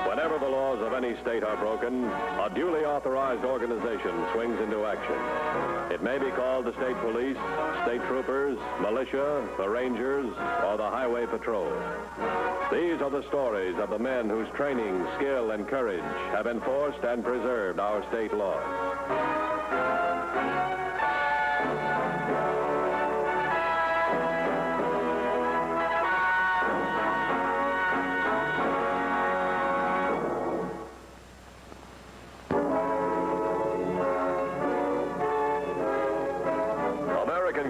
Whenever the laws of any state are broken, a duly authorized organization swings into action. It may be called the state police, state troopers, militia, the rangers, or the highway patrol. These are the stories of the men whose training, skill, and courage have enforced and preserved our state laws.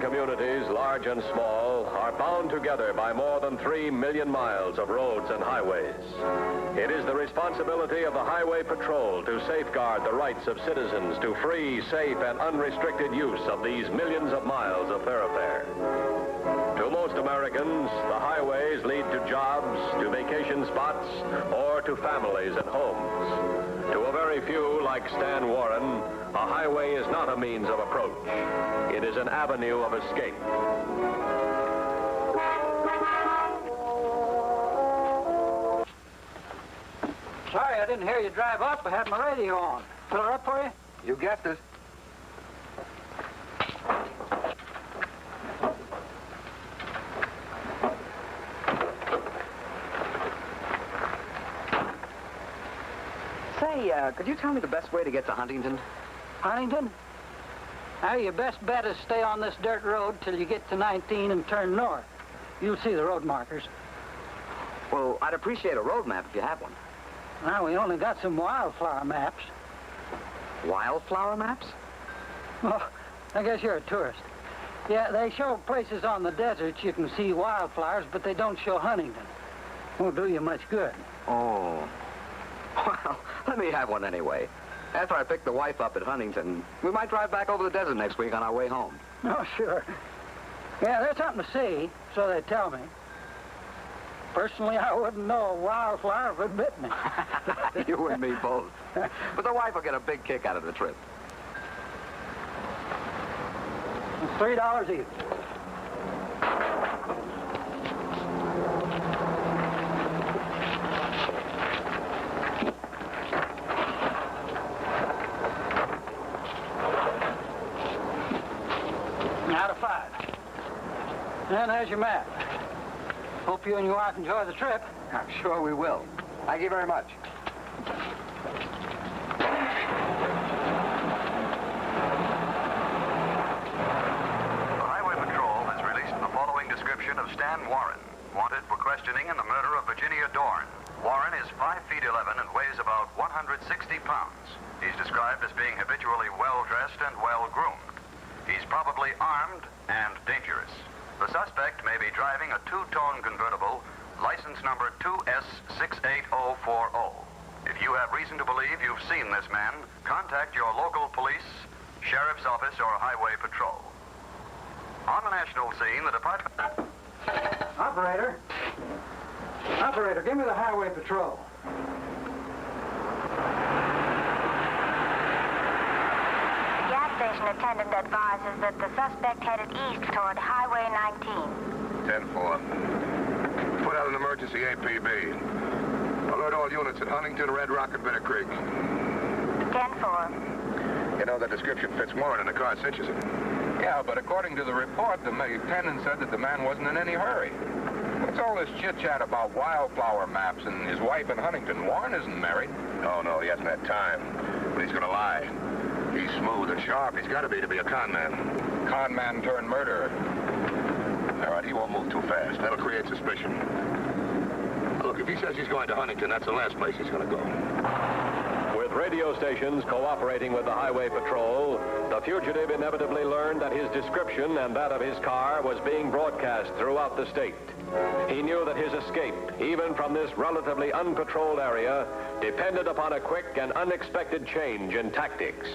Communities, large and small, are bound together by more than 3 million miles of roads and highways. It is the responsibility of the Highway Patrol to safeguard the rights of citizens to free, safe, and unrestricted use of these millions of miles of thoroughfare. To most Americans, the highways lead to jobs, to vacation spots, or to families and homes. To a very few, like Stan Warren, a highway is not a means of approach. It is an avenue of escape. Sorry, I didn't hear you drive up. I had my radio on. Fill her up for you? You guessed it. Say, could you tell me the best way to get to Huntington? Huntington? Now, your best bet is stay on this dirt road till you get to 19 and turn north. You'll see the road markers. Well, I'd appreciate a road map if you have one. Now, we only got some wildflower maps. Wildflower maps? Well, I guess you're a tourist. Yeah, they show places on the deserts you can see wildflowers, but they don't show Huntington. Won't do you much good. Oh. Well, let me have one anyway. After I pick the wife up at Huntington, we might drive back over the desert next week on our way home. Oh, sure. Yeah, there's something to see, so they tell me. Personally, I wouldn't know a wildflower if it bit me. You and me both. But the wife will get a big kick out of the trip. It's $3 each. Out of 5. And there's your map. Hope you and your wife enjoy the trip. I'm sure we will. Thank you very much. The Highway Patrol has released the following description of Stan Warren, wanted for questioning in the murder of Virginia Dorn. Warren is 5 feet 11 and weighs about 160 pounds. He's described as being habitually well-dressed and well-groomed. He's probably armed and dangerous. The suspect may be driving a two-tone convertible, license number 2S68040. If you have reason to believe you've seen this man, contact your local police, sheriff's office, or highway patrol. On the national scene, the department... Operator. Operator, give me the highway patrol. Station attendant advises that the suspect headed east toward Highway 19. 10-4. Put out an emergency APB. Alert all units at Huntington, Red Rock, and Better Creek. 10-4. You know, that description fits Warren in the car cinches it. Yeah, but according to the report, the lieutenant said that the man wasn't in any hurry. What's all this chit-chat about wildflower maps and his wife in Huntington? Warren isn't married. No, he hasn't had time. But he's gonna lie. He's smooth and sharp. He's got to be a con man. Con man turned murderer. All right, he won't move too fast. That'll create suspicion. Look, if he says he's going to Huntington, that's the last place he's going to go. With radio stations cooperating with the Highway Patrol, the fugitive inevitably learned that his description and that of his car was being broadcast throughout the state. He knew that his escape, even from this relatively unpatrolled area, depended upon a quick and unexpected change in tactics.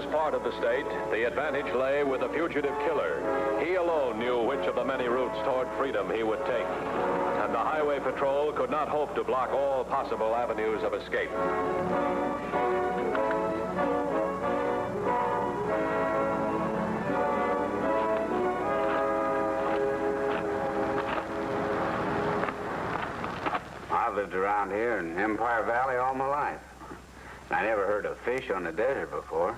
part of the state, the advantage lay with the fugitive killer. He alone knew which of the many routes toward freedom he would take. And the Highway Patrol could not hope to block all possible avenues of escape. I've lived around here in Empire Valley all my life. I never heard of fish on the desert before.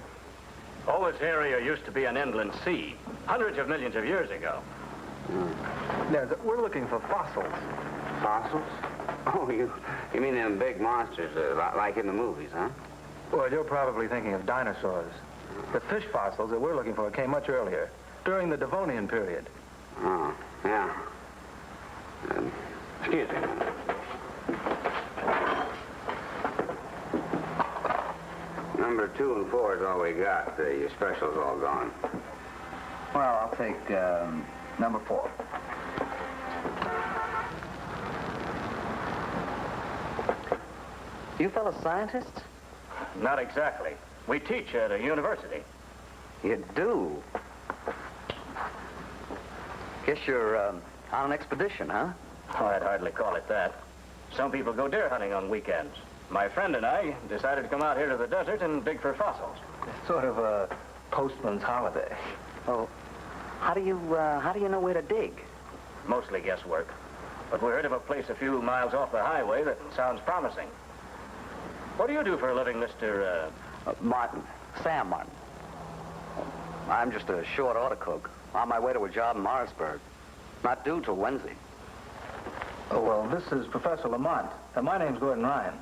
Oh, this area used to be an inland sea, hundreds of millions of years ago. We're looking for fossils. Fossils? Oh, you mean them big monsters like in the movies, huh? Well, you're probably thinking of dinosaurs. The fish fossils that we're looking for came much earlier, during the Devonian period. Oh, yeah. Excuse me. Number 2 and 4 is all we got. Your special's all gone. Well, I'll take number 4. You fellow scientists? Not exactly. We teach at a university. You do? Guess you're on an expedition, huh? Oh, I'd hardly call it that. Some people go deer hunting on weekends. My friend and I decided to come out here to the desert and dig for fossils. Sort of a postman's holiday. Oh, how do you know where to dig? Mostly guesswork. But we heard of a place a few miles off the highway that sounds promising. What do you do for a living, Mr. Martin. Sam Martin. I'm just a short order cook. On my way to a job in Morrisburg. Not due till Wednesday. Oh, well, this is Professor Lamont. And my name's Gordon Ryan.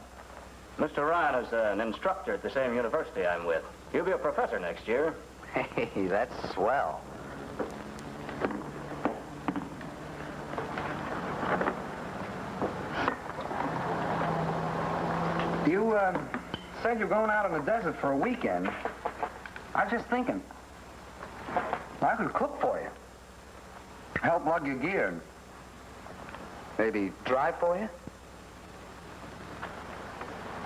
Mr. Ryan is an instructor at the same university I'm with. He'll be a professor next year. Hey, that's swell. You said you're going out in the desert for a weekend. I was just thinking, I could cook for you. Help lug your gear. And maybe drive for you?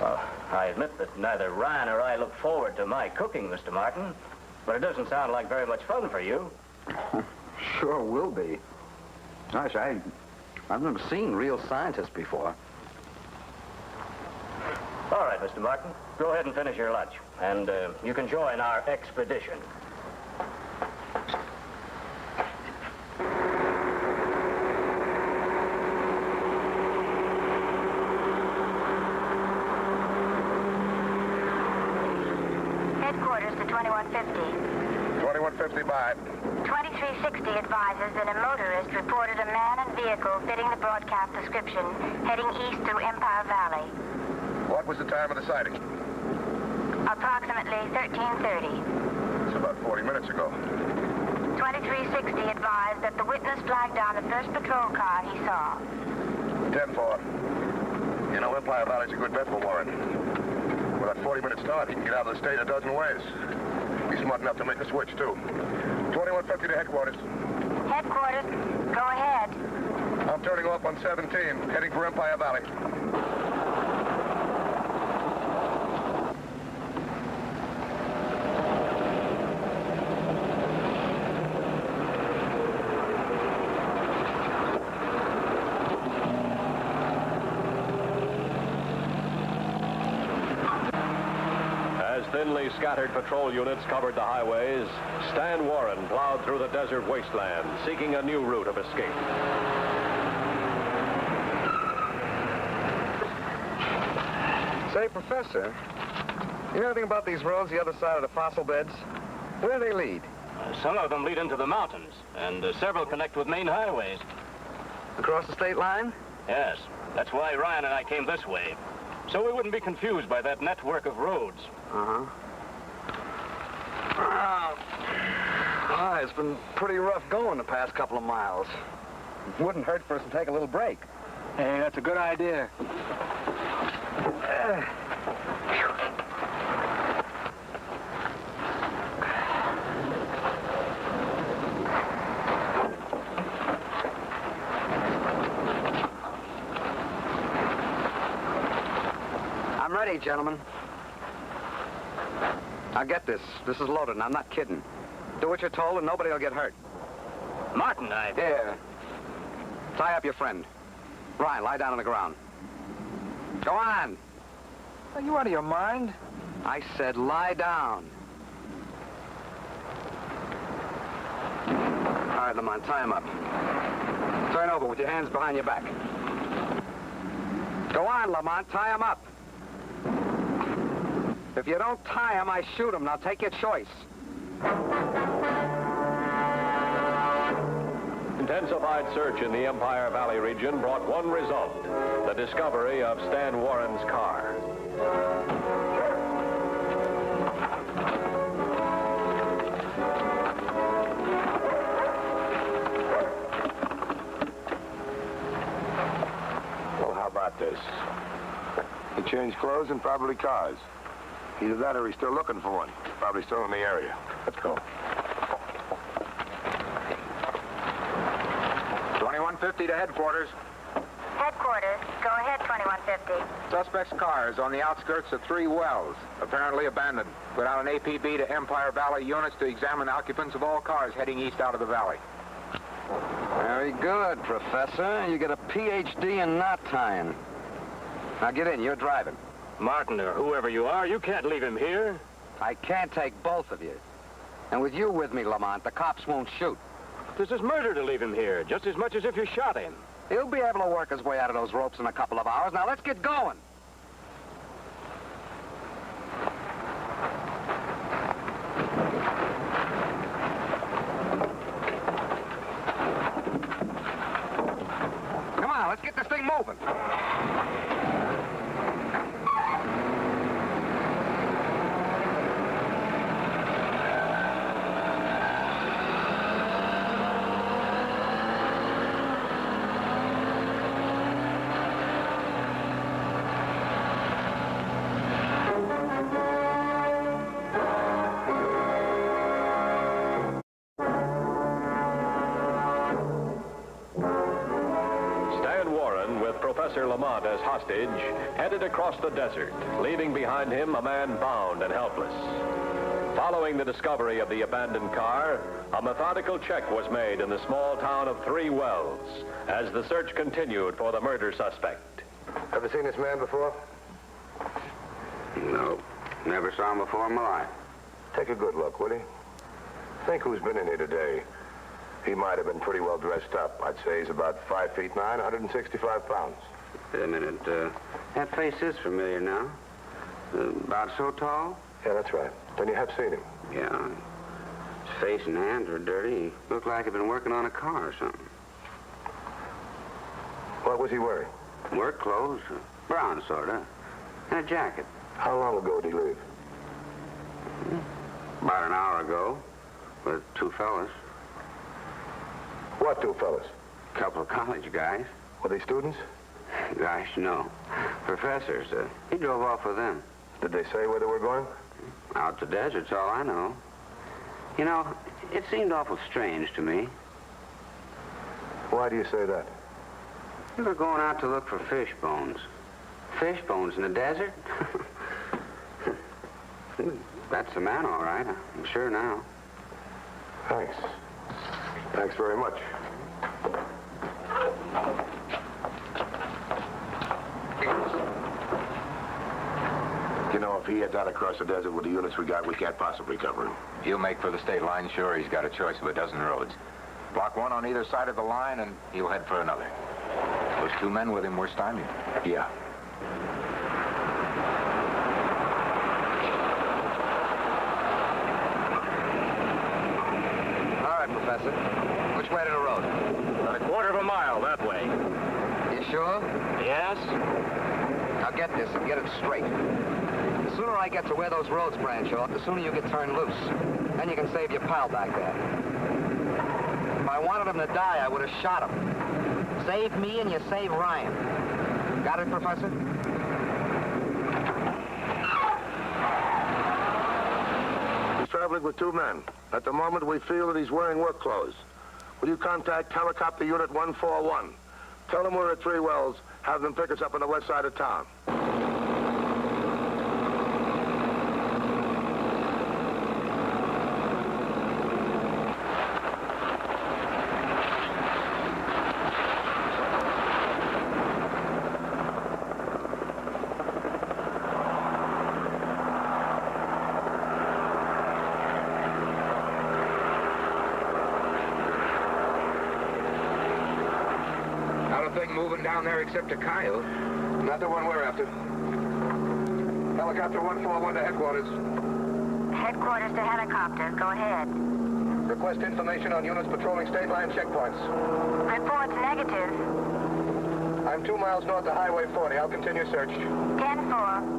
Well, I admit that neither Ryan or I look forward to my cooking, Mr. Martin. But it doesn't sound like very much fun for you. Sure will be. Gosh, I've never seen real scientists before. All right, Mr. Martin. Go ahead and finish your lunch. And you can join our expedition. Headquarters to 2150. 2150 by. 2360 advises that a motorist reported a man and vehicle fitting the broadcast description heading east through Empire Valley. What was the time of the sighting? Approximately 1330. It's about 40 minutes ago. 2360 advised that the witness flagged down the first patrol car he saw. 10-4. You know, Empire Valley's a good bet for Warren. With that 40-minute start, he can get out of the state a dozen ways. He's smart enough to make a switch, too. 2150 to headquarters. Headquarters, go ahead. I'm turning off on 17, heading for Empire Valley. Thinly scattered patrol units covered the highways. Stan Warren plowed through the desert wasteland, seeking a new route of escape. Say, Professor, you know anything about these roads the other side of the fossil beds? Where do they lead? Some of them lead into the mountains, and several connect with main highways. Across the state line? Yes, that's why Ryan and I came this way. So we wouldn't be confused by that network of roads. Uh-huh. It's been pretty rough going the past couple of miles. It wouldn't hurt for us to take a little break. Hey, that's a good idea. I'm ready, gentlemen. Now get this. This is loaded, and I'm not kidding. Do what you're told, and nobody will get hurt. Martin, Here. Tie up your friend. Ryan, lie down on the ground. Go on. Are you out of your mind? I said lie down. All right, Lamont, tie him up. Turn over with your hands behind your back. Go on, Lamont, tie him up. If you don't tie him, I shoot him. Now take your choice. Intensified search in the Empire Valley region brought one result, the discovery of Stan Warren's car. Well, how about this? He changed clothes and probably cars. Either that or he's still looking for one. Probably still in the area. Let's go. 2150 to headquarters. Headquarters, go ahead, 2150. Suspect's car is on the outskirts of 3 wells, apparently abandoned. Put out an APB to Empire Valley units to examine occupants of all cars heading east out of the valley. Very good, Professor. You get a PhD in knot tying. Now get in. You're driving. Martin, or whoever you are, you can't leave him here. I can't take both of you. And with you with me, Lamont, the cops won't shoot. This is murder to leave him here, just as much as if you shot him. He'll be able to work his way out of those ropes in a couple of hours. Now let's get going. Come on, let's get this thing moving. Professor Lamont as hostage, headed across the desert, leaving behind him a man bound and helpless. Following the discovery of the abandoned car, a methodical check was made in the small town of 3 Wells as the search continued for the murder suspect. Ever seen this man before? No. Never saw him before in my life. Take a good look, will you? Think who's been in here today. He might have been pretty well dressed up. I'd say he's about 5 feet 9, 165 pounds. Wait a minute. That face is familiar now. About so tall? Yeah, that's right. Then you have seen him. Yeah. His face and hands were dirty. He looked like he'd been working on a car or something. What was he wearing? Work clothes. Brown, sort of. And a jacket. How long ago did he leave? About an hour ago. With 2 fellas. What 2 fellas? A couple of college guys. Were they students? Gosh, no. Professors. He drove off with them. Did they say where they were going? Out the desert's all I know. You know, it seemed awful strange to me. Why do you say that? They were going out to look for fish bones. Fish bones in the desert? That's the man, all right. I'm sure now. Thanks. Thanks very much. You know, if he heads out across the desert with the units we got, we can't possibly cover him. He'll make for the state line, sure. He's got a choice of a dozen roads. Block 1 on either side of the line, and he'll head for another. Those 2 men with him were stymied. Yeah. All right, Professor. Which way to the road? About a quarter of a mile that way. You sure? Yes? Now get this and get it straight. The sooner I get to where those roads branch off, the sooner you get turned loose. Then you can save your pal back there. If I wanted him to die, I would have shot him. Save me and you save Ryan. Got it, Professor? He's traveling with 2 men. At the moment, we feel that he's wearing work clothes. Will you contact Helicopter Unit 141? Tell them we're at 3 Wells. Have them pick us up on the west side of town. thing moving down there except a coyote. Not the one we're after. Helicopter 141 to headquarters. Headquarters to helicopter. Go ahead. Request information on units patrolling state line checkpoints. Reports negative. I'm 2 miles north of Highway 40. I'll continue search. 10-4.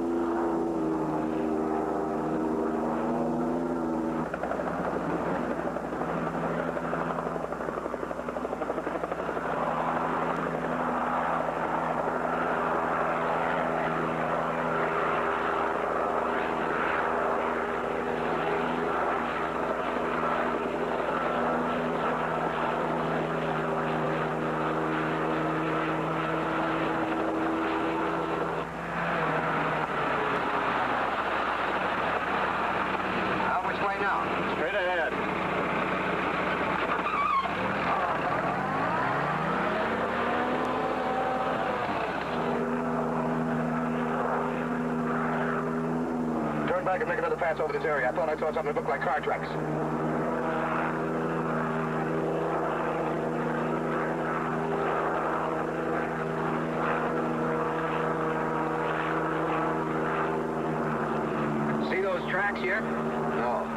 Straight ahead. Turn back and make another pass over this area. I thought I saw something that looked like car tracks. See those tracks here? No.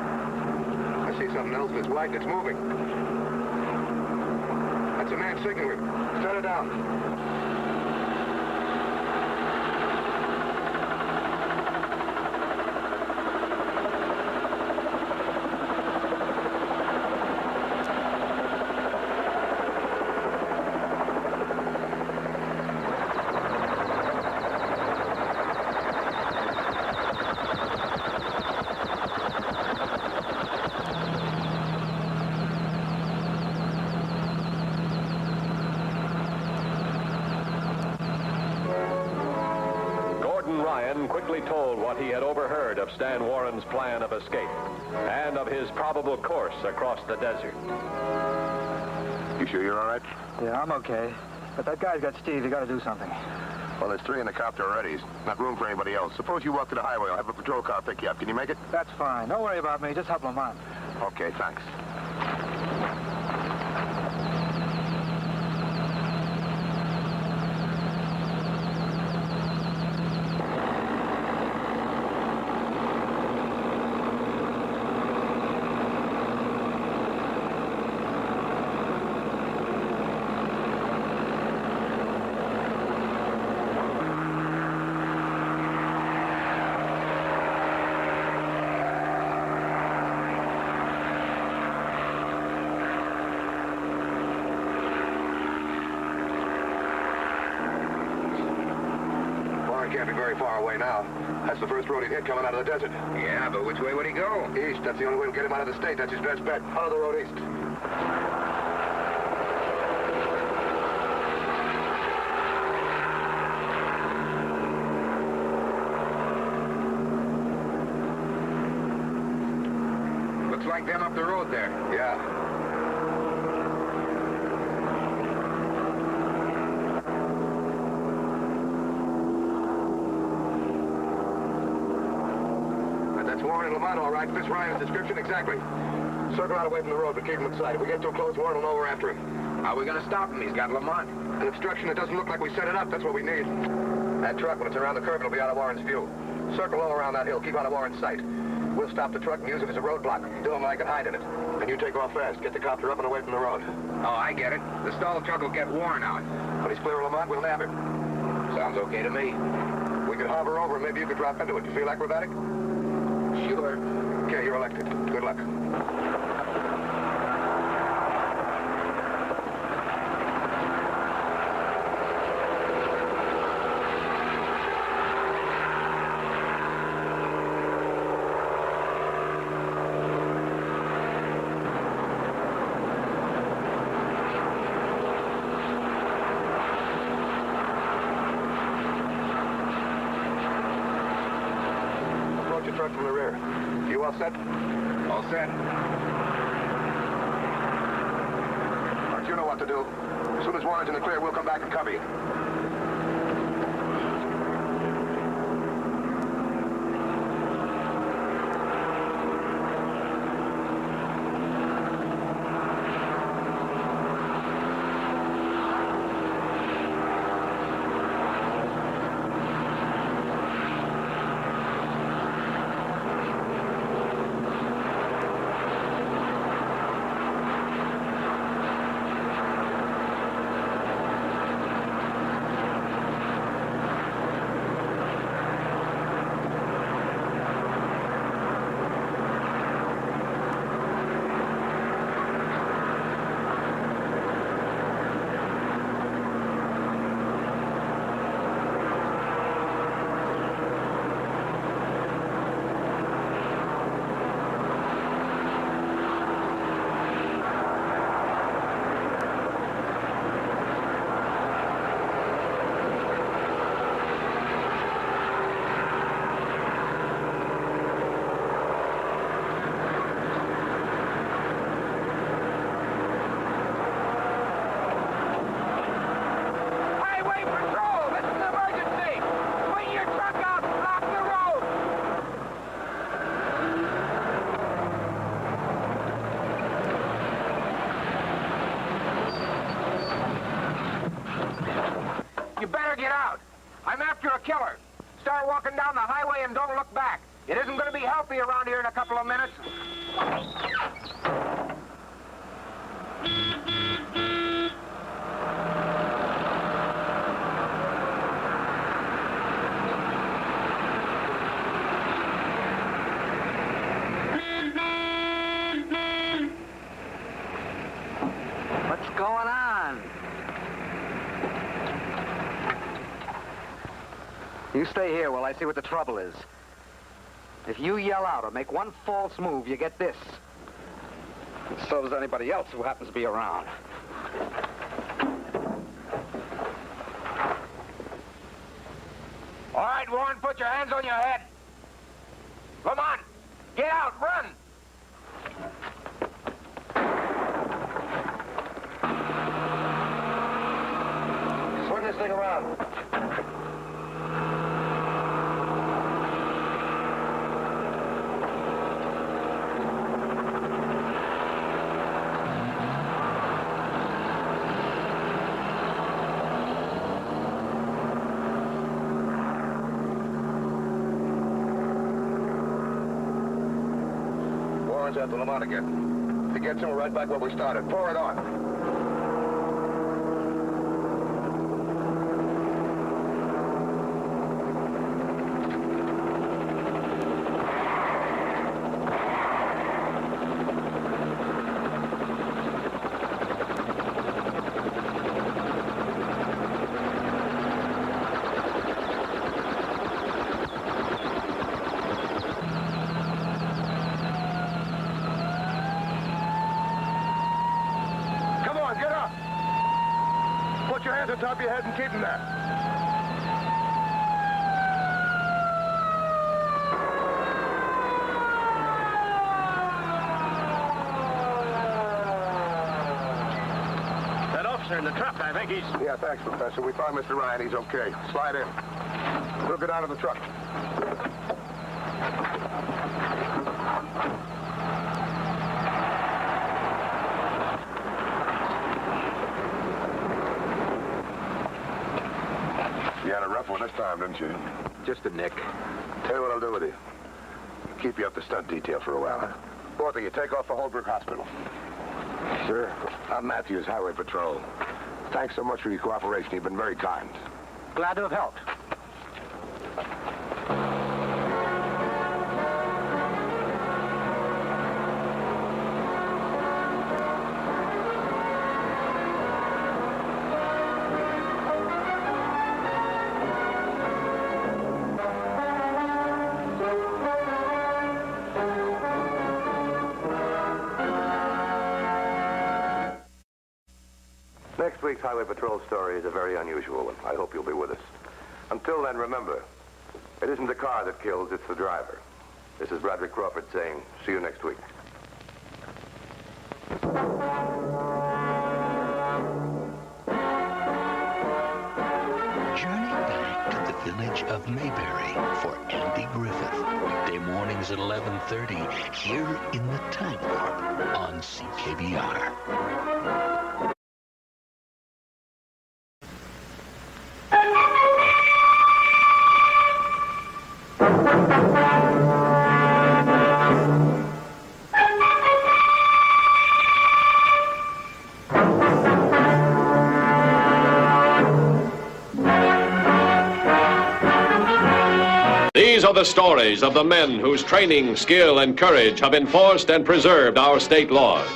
I see something else that's white and it's moving. That's a man signaling. Set her down. Ryan quickly told what he had overheard of Stan Warren's plan of escape and of his probable course across the desert. You sure you're all right? Yeah, I'm okay. But that guy's got Steve. You got to do something. Well, there's 3 in the copter already. There's not room for anybody else. Suppose you walk to the highway. I'll have a patrol car pick you up. Can you make it? That's fine. Don't worry about me. Just help Lamont. Okay, thanks. Can't be very far away now. That's the first road he'd hit coming out of the desert. Yeah, but which way would he go? East. That's the only way to get him out of the state. That's his best bet. Follow the road east. Looks like them up the road there. Yeah. Warren and Lamont, all right. Fits Ryan's description exactly. Circle out away from the road, but keep him in sight. If we get too close, Warren will know we're after him. How are we going to stop him? He's got Lamont. An obstruction that doesn't look like we set it up. That's what we need. That truck, when it's around the curve, it'll be out of Warren's view. Circle all around that hill. Keep out of Warren's sight. We'll stop the truck and use it as a roadblock. Do him like and hide in it. And you take off fast. Get the copter up and away from the road. Oh, I get it. The stalled truck will get Warren out. When he's clear of Lamont, we'll nab him. Sounds okay to me. We could hover over and maybe you could drop into it. You feel acrobatic? Sure. Okay, you're elected. Good luck. Approach your truck from the rear. You all set? All set. All right, you know what to do. As soon as Warren's in the clear, we'll come back and cover you. killer. Start walking down the highway and don't look back. It isn't going to be healthy around here in a couple of minutes. What's going on? You stay here while I see what the trouble is. If you yell out or make one false move, you get this. And so does anybody else who happens to be around. All right, Warren, put your hands on your head. Come on. Get out. Run. Swing this thing around. Warren's after Lamont again. He gets him, we're right back where we started. Pour it on. Put your hands on top of your head and keep them there. That officer in the truck, I think he's... Yeah, thanks, Professor. We found Mr. Ryan. He's okay. Slide in. We'll get out of the truck. You had a rough one this time, didn't you? Just a nick. Tell you what I'll do with you. Keep you up the stunt detail for a while, huh? Both of you, take off for Holbrook Hospital. Sir, I'm Matthews, Highway Patrol. Thanks so much for your cooperation. You've been very kind. Glad to have helped. Next week's Highway Patrol story is a very unusual one. I hope you'll be with us. Until then, remember, it isn't the car that kills, it's the driver. This is Broderick Crawford saying, see you next week. Journey back to the village of Mayberry for Andy Griffith. Weekday mornings at 11:30 here in the Time Warp on CKBR. These are the stories of the men whose training, skill, and courage have enforced and preserved our state laws.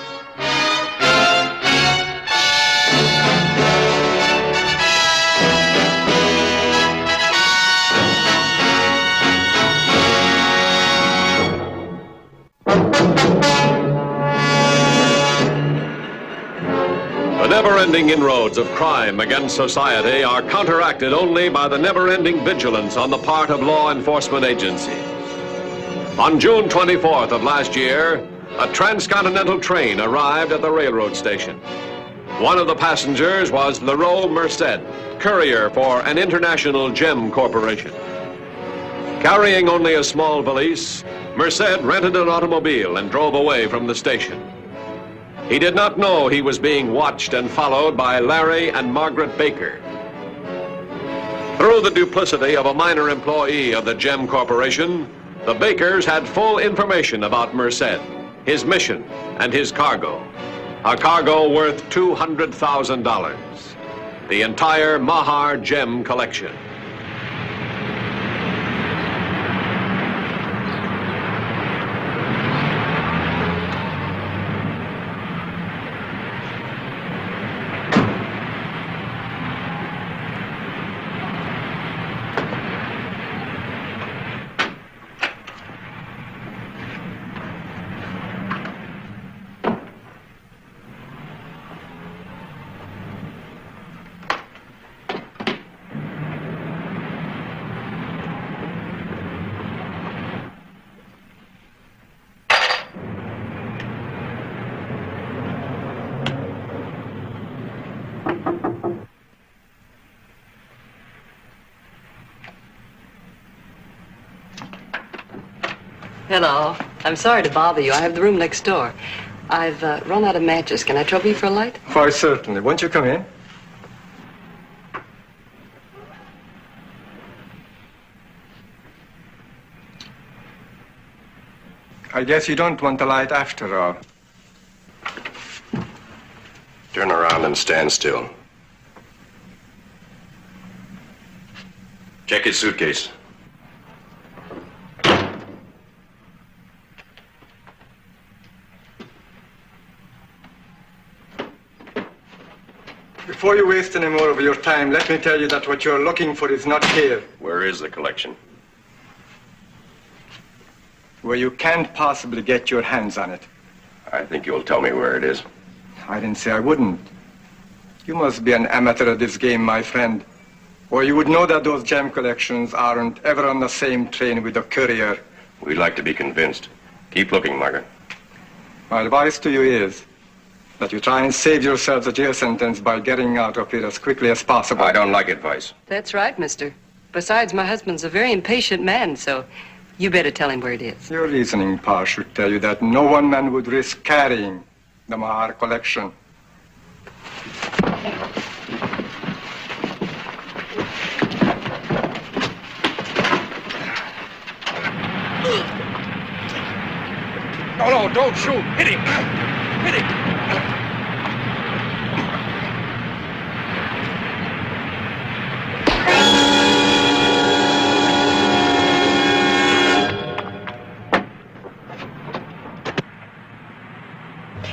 The never-ending inroads of crime against society are counteracted only by the never-ending vigilance on the part of law enforcement agencies. On June 24th of last year, a transcontinental train arrived at the railroad station. One of the passengers was Leroy Merced, courier for an international gem corporation. Carrying only a small valise, Merced rented an automobile and drove away from the station. He did not know he was being watched and followed by Larry and Margaret Baker. Through the duplicity of a minor employee of the Gem Corporation, the Bakers had full information about Merced, his mission, and his cargo. A cargo worth $200,000. The entire Mahar gem collection. Hello. I'm sorry to bother you. I have the room next door. I've run out of matches. Can I trouble you for a light? Why, certainly. Won't you come in? I guess you don't want a light after all. Turn around and stand still. Check his suitcase. Before you waste any more of your time, let me tell you that what you're looking for is not here. Where is the collection? Where you can't possibly get your hands on it. I think you'll tell me where it is. I didn't say I wouldn't. You must be an amateur at this game, my friend. Or you would know that those gem collections aren't ever on the same train with the courier. We'd like to be convinced. Keep looking, Margaret. My advice to you is that you try and save yourselves a jail sentence by getting out of here as quickly as possible. I don't like advice. That's right, mister. Besides, my husband's a very impatient man, so you better tell him where it is. Your reasoning, Pa, should tell you that no one man would risk carrying the Mahar collection. No, don't shoot. Hit him. Hit him.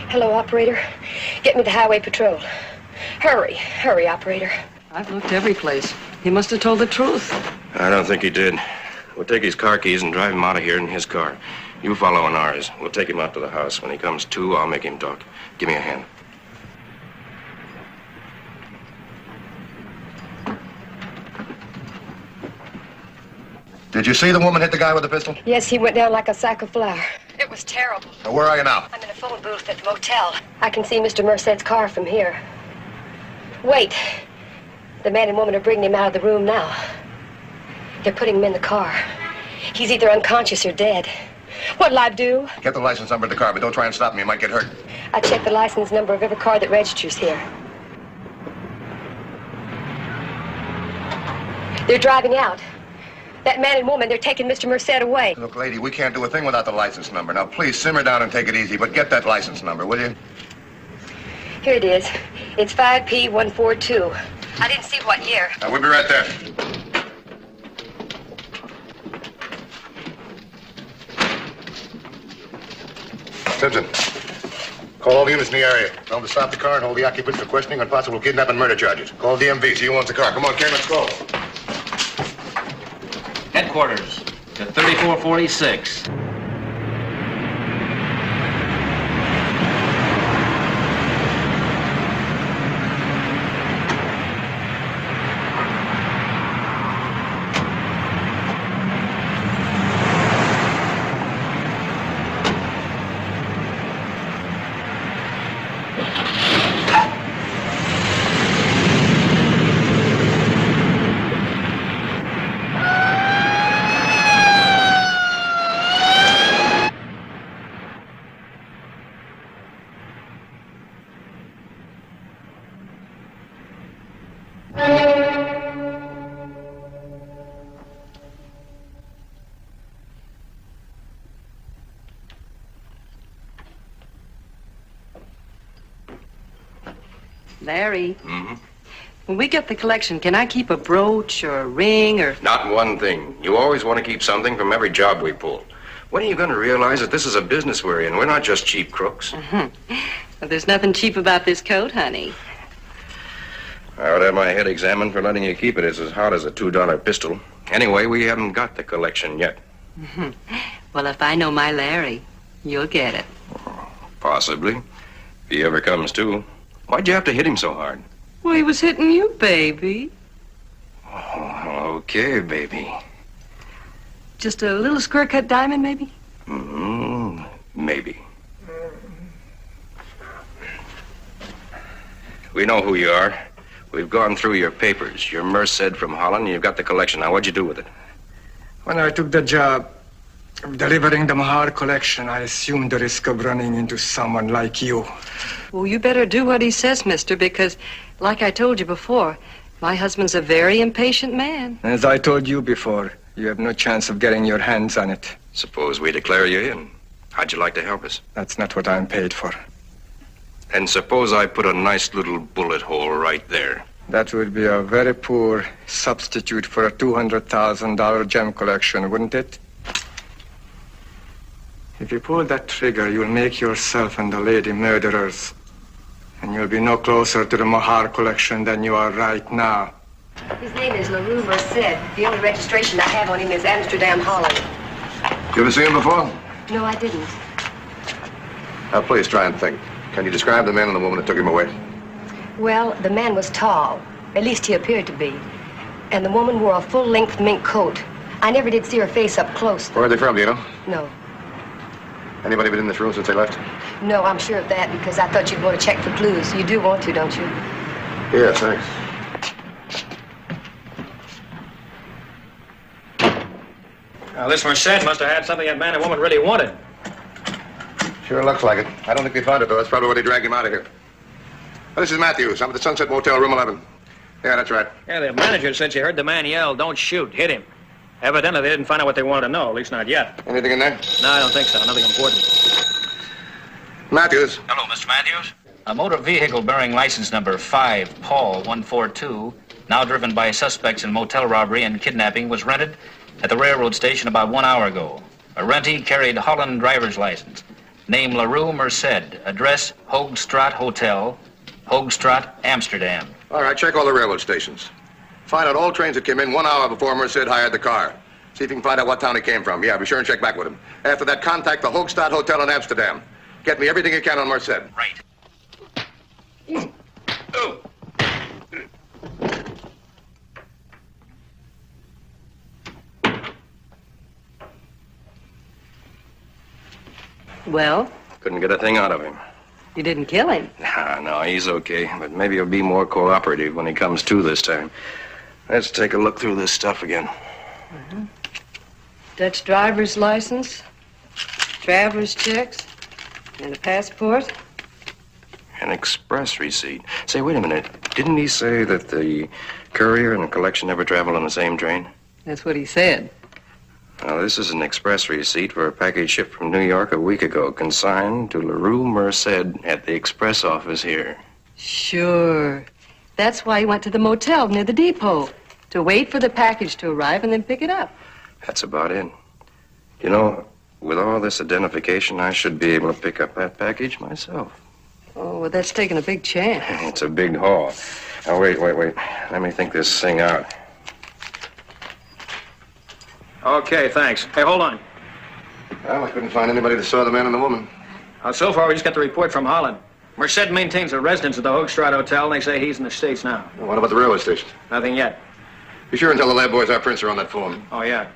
Hello, operator. Get me the highway patrol. Hurry, hurry, operator. I've looked every place. He must have told the truth. I don't think he did. We'll take his car keys and drive him out of here in his car. You follow in ours. We'll take him out to the house. When he comes to, I'll make him talk. Give me a hand. Did you see the woman hit the guy with the pistol? Yes, he went down like a sack of flour. It was terrible. Now, where are you now? I'm in a phone booth at the motel. I can see Mr. Merced's car from here. Wait. The man and woman are bringing him out of the room now. They're putting him in the car. He's either unconscious or dead. What'll I do? Get the license number of the car, but don't try and stop me. You might get hurt. I checked the license number of every car that registers here. They're driving out. That man and woman, they're taking Mr. Merced away. Look, lady, we can't do a thing without the license number. Now, please simmer down and take it easy, but get that license number, will you? Here it is. It's 5P142. I didn't see what year. Now, we'll be right there. Simpson, call all the units in the area. Tell them to stop the car and hold the occupants for questioning on possible kidnapping and murder charges. Call DMV, see who owns the car. Come on, Ken, let's go. Headquarters to 3446. Larry. Mm-hmm. When we get the collection, can I keep a brooch or a ring or... Not one thing. You always want to keep something from every job we pull. When are you going to realize that this is a business we're in? We're not just cheap crooks. Well, there's nothing cheap about this coat, honey. I would have my head examined for letting you keep it. It's as hot as a $2 pistol. Anyway, we haven't got the collection yet. Well, if I know my Larry, you'll get it. Possibly. If he ever comes to. Why'd you have to hit him so hard? Well, he was hitting you, baby. Oh, okay, baby. Just a little square-cut diamond, maybe? Maybe. We know who you are. We've gone through your papers. You're Merced from Holland, and you've got the collection. Now, what'd you do with it? When I took the job of delivering the Mahar collection, I assumed the risk of running into someone like you. Well, you better do what he says, mister, because, like I told you before, my husband's a very impatient man. As I told you before, you have no chance of getting your hands on it. Suppose we declare you in. How'd you like to help us? That's not what I'm paid for. And suppose I put a nice little bullet hole right there. That would be a very poor substitute for a $200,000 gem collection, wouldn't it? If you pull that trigger, you'll make yourself and the lady murderers. And you'll be no closer to the Mahar collection than you are right now. His name is LaRue Merced. The only registration I have on him is Amsterdam, Holland. You ever seen him before? No, I didn't. Now, please try and think. Can you describe the man and the woman that took him away? Well, the man was tall. At least he appeared to be. And the woman wore a full-length mink coat. I never did see her face up close. Where are they from, do you know? No. Anybody been in this room since they left? No, I'm sure of that because I thought you'd want to check for clues. You do want to, don't you? Yeah, thanks. Now, this Merced must have had something that man and woman really wanted. Sure looks like it. I don't think they found it, though. That's probably why they dragged him out of here. Oh, this is Matthews. I'm at the Sunset Motel, room 11. Yeah, that's right. Yeah, the manager said she heard the man yell, "Don't shoot, hit him." Evidently, they didn't find out what they wanted to know, at least not yet. Anything in there? No, I don't think so. Nothing important. Matthews. Hello, Mr. Matthews. A motor vehicle bearing license number 5 Paul 142, now driven by suspects in motel robbery and kidnapping, was rented at the railroad station about 1 hour ago. A rentee carried Holland driver's license. Name LaRue Merced. Address Hoogstraat Hotel, Hoogstraat, Amsterdam. All right, check all the railroad stations. Find out all trains that came in 1 hour before Merced hired the car. See if you can find out what town he came from. Yeah, be sure and check back with him. After that, contact the Hoogstraat Hotel in Amsterdam. Get me everything you can on Merced. Right. Oh. Well? Couldn't get a thing out of him. You didn't kill him? No, he's okay. But maybe he'll be more cooperative when he comes to this time. Let's take a look through this stuff again. Dutch driver's license, traveler's checks, and a passport. An express receipt. Say, wait a minute. Didn't he say that the courier and the collection never travel on the same train? That's what he said. Now, this is an express receipt for a package shipped from New York a week ago, consigned to LaRue Merced at the express office here. Sure. That's why he went to the motel near the depot, to wait for the package to arrive and then pick it up. That's about it. You know, with all this identification, I should be able to pick up that package myself. Oh, well, that's taking a big chance. It's a big haul. Now, wait. Let me think this thing out. Okay, thanks. Hey, hold on. Well, I couldn't find anybody that saw the man and the woman. So far, we just got the report from Holland. Merced maintains a residence at the Hoogstraat Hotel, and they say he's in the States now. Well, what about the railway station? Nothing yet. Be sure and tell the lab boys our prints are on that form. Oh, yeah.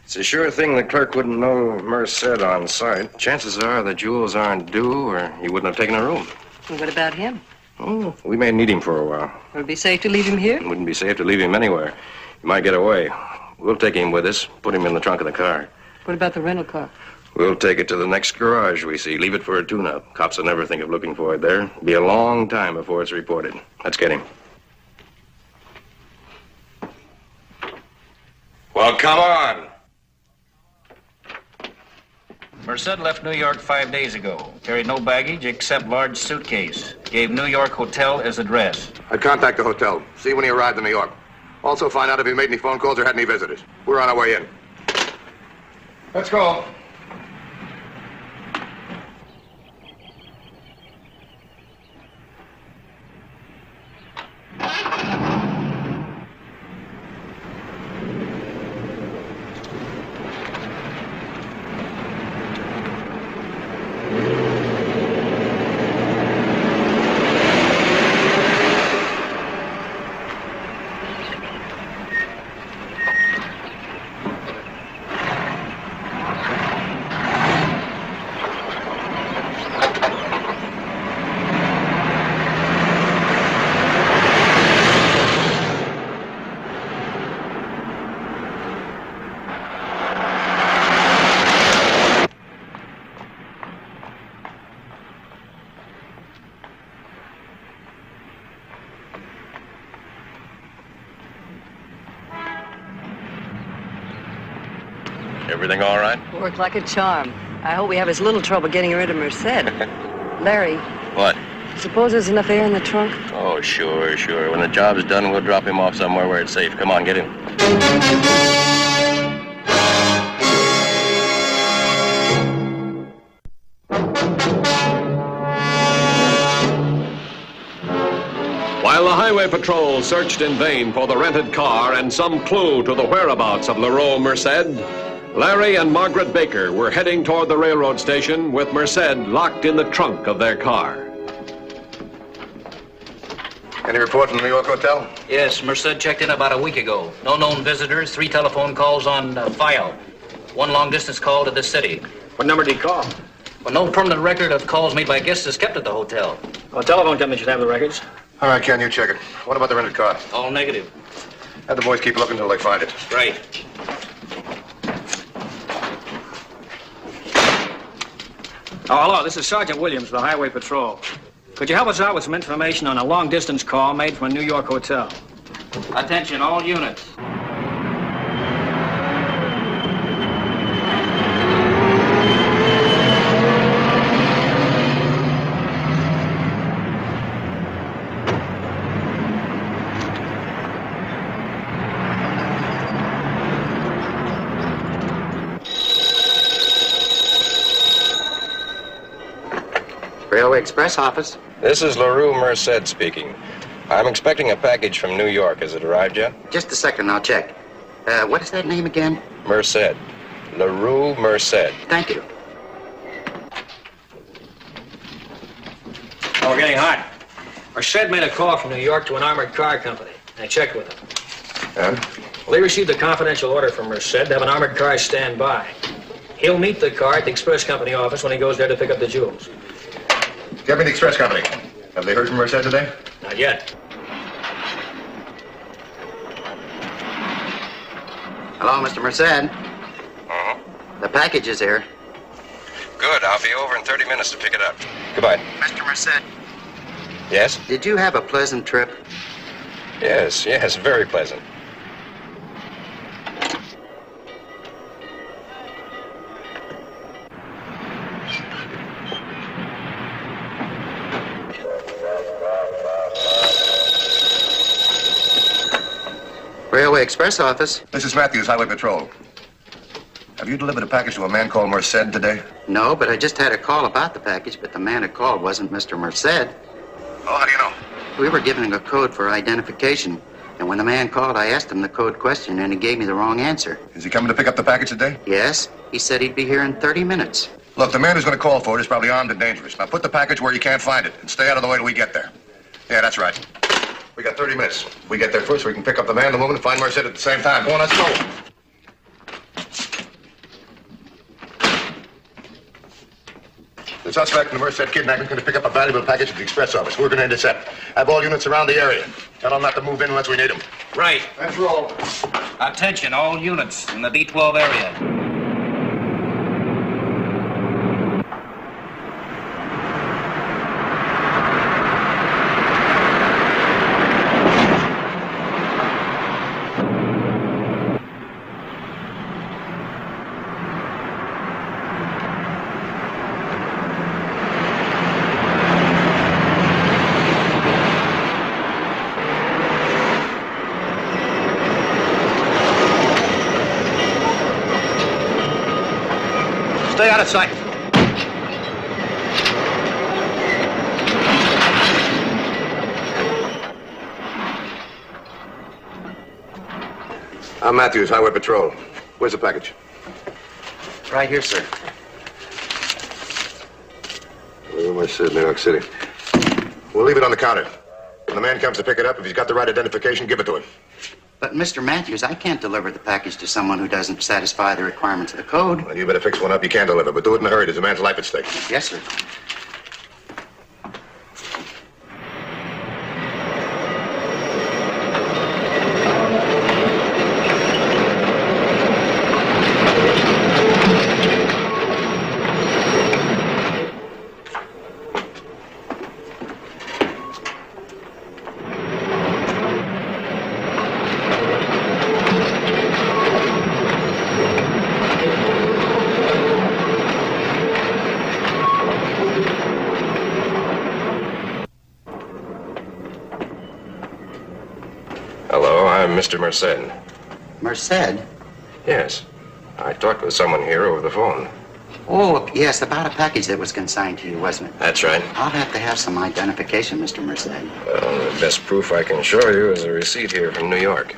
It's a sure thing the clerk wouldn't know Merced on sight. Chances are the jewels aren't due, or he wouldn't have taken a room. And what about him? Oh, we may need him for a while. Would it be safe to leave him here? It wouldn't be safe to leave him anywhere. He might get away. We'll take him with us, put him in the trunk of the car. What about the rental car? We'll take it to the next garage we see. Leave it for a tune-up. Cops will never think of looking for it there. It'll be a long time before it's reported. Let's get him. Well, come on. Merced left New York 5 days ago. Carried no baggage except large suitcase. Gave New York hotel as address. I'd contact the hotel. See when he arrived in New York. Also find out if he made any phone calls or had any visitors. We're on our way in. Let's go. Everything all right? Worked like a charm. I hope we have as little trouble getting rid of Merced. Larry, What? suppose there's enough air in the trunk? Oh, sure, sure. When the job's done, we'll drop him off somewhere where it's safe. Come on, get him. While the Highway Patrol searched in vain for the rented car and some clue to the whereabouts of LaRue Merced, Larry and Margaret Baker were heading toward the railroad station with Merced locked in the trunk of their car. Any report from the New York hotel? Yes, Merced checked in about a week ago. No known visitors, 3 telephone calls on file. 1 long-distance call to the city. What number did he call? Well, no permanent record of calls made by guests is kept at the hotel. Well, the telephone company should have the records. All right, Ken, you check it. What about the rented car? All negative. Have the boys keep looking until they find it. Right. Oh, hello, this is Sergeant Williams of the Highway Patrol. Could you help us out with some information on a long-distance call made from a New York hotel? Attention, all units. Railway Express office. This is LaRue Merced speaking. I'm expecting a package from New York. Has it arrived yet? Just a second, I'll check. What is that name again? Merced. LaRue Merced. Thank you. Oh, we're getting hot. Merced made a call from New York to an armored car company. I checked with them. And? Well, they received a confidential order from Merced to have an armored car stand by. He'll meet the car at the express company office when he goes there to pick up the jewels. Get me the express company. Have they heard from Merced today? Not yet. Hello, Mr. Merced. Uh-huh. The package is here. Good. I'll be over in 30 minutes to pick it up. Goodbye. Mr. Merced. Yes? Did you have a pleasant trip? Yes, very pleasant. Railway Express office. This is Matthews, Highway Patrol. Have you delivered a package to a man called Merced today? No, but I just had a call about the package, but the man who called wasn't Mr. Merced. Oh, how do you know? We were given a code for identification, and when the man called, I asked him the code question, and he gave me the wrong answer. Is he coming to pick up the package today? Yes, he said he'd be here in 30 minutes. Look, the man who's going to call for it is probably armed and dangerous. Now put the package where you can't find it, and stay out of the way till we get there. Yeah, that's right. We got 30 minutes. We get there first, we can pick up the man, the woman, and find Merced at the same time. Go on, let's go. The suspect in the Merced kidnapping is going to pick up a valuable package at the express office. We're going to intercept. Have all units around the area. Tell them not to move in unless we need them. Right. Let's roll. Attention, all units in the B12 area. out of sight. I'm Matthews, Highway Patrol. Where's the package? Right here, sir. Where am I sitting? New York City. We'll leave it on the counter. When the man comes to pick it up, if he's got the right identification, give it to him. But, Mr. Matthews, I can't deliver the package to someone who doesn't satisfy the requirements of the code. Well, you better fix one up you can deliver, but do it in a hurry. There's a man's life at stake. Yes, sir. Hello, I'm Mr. Merced. Merced? Yes. I talked with someone here over the phone. Oh, yes, about a package that was consigned to you, wasn't it? That's right. I'll have to have some identification, Mr. Merced. Well, the best proof I can show you is a receipt here from New York.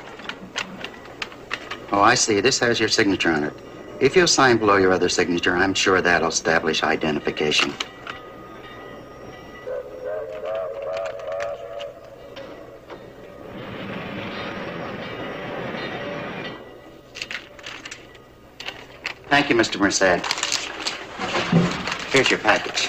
Oh, I see. This has your signature on it. If you'll sign below your other signature, I'm sure that'll establish identification. Thank you, Mr. Merced. Here's your package.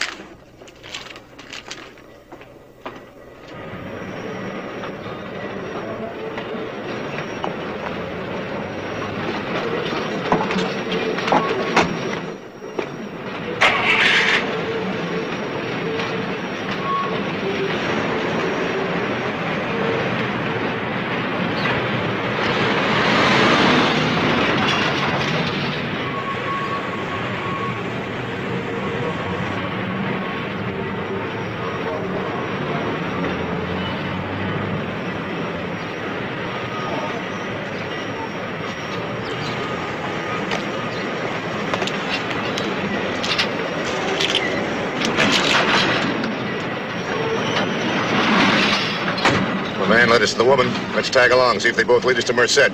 Man led us to the woman. Let's tag along, see if they both lead us to Merced.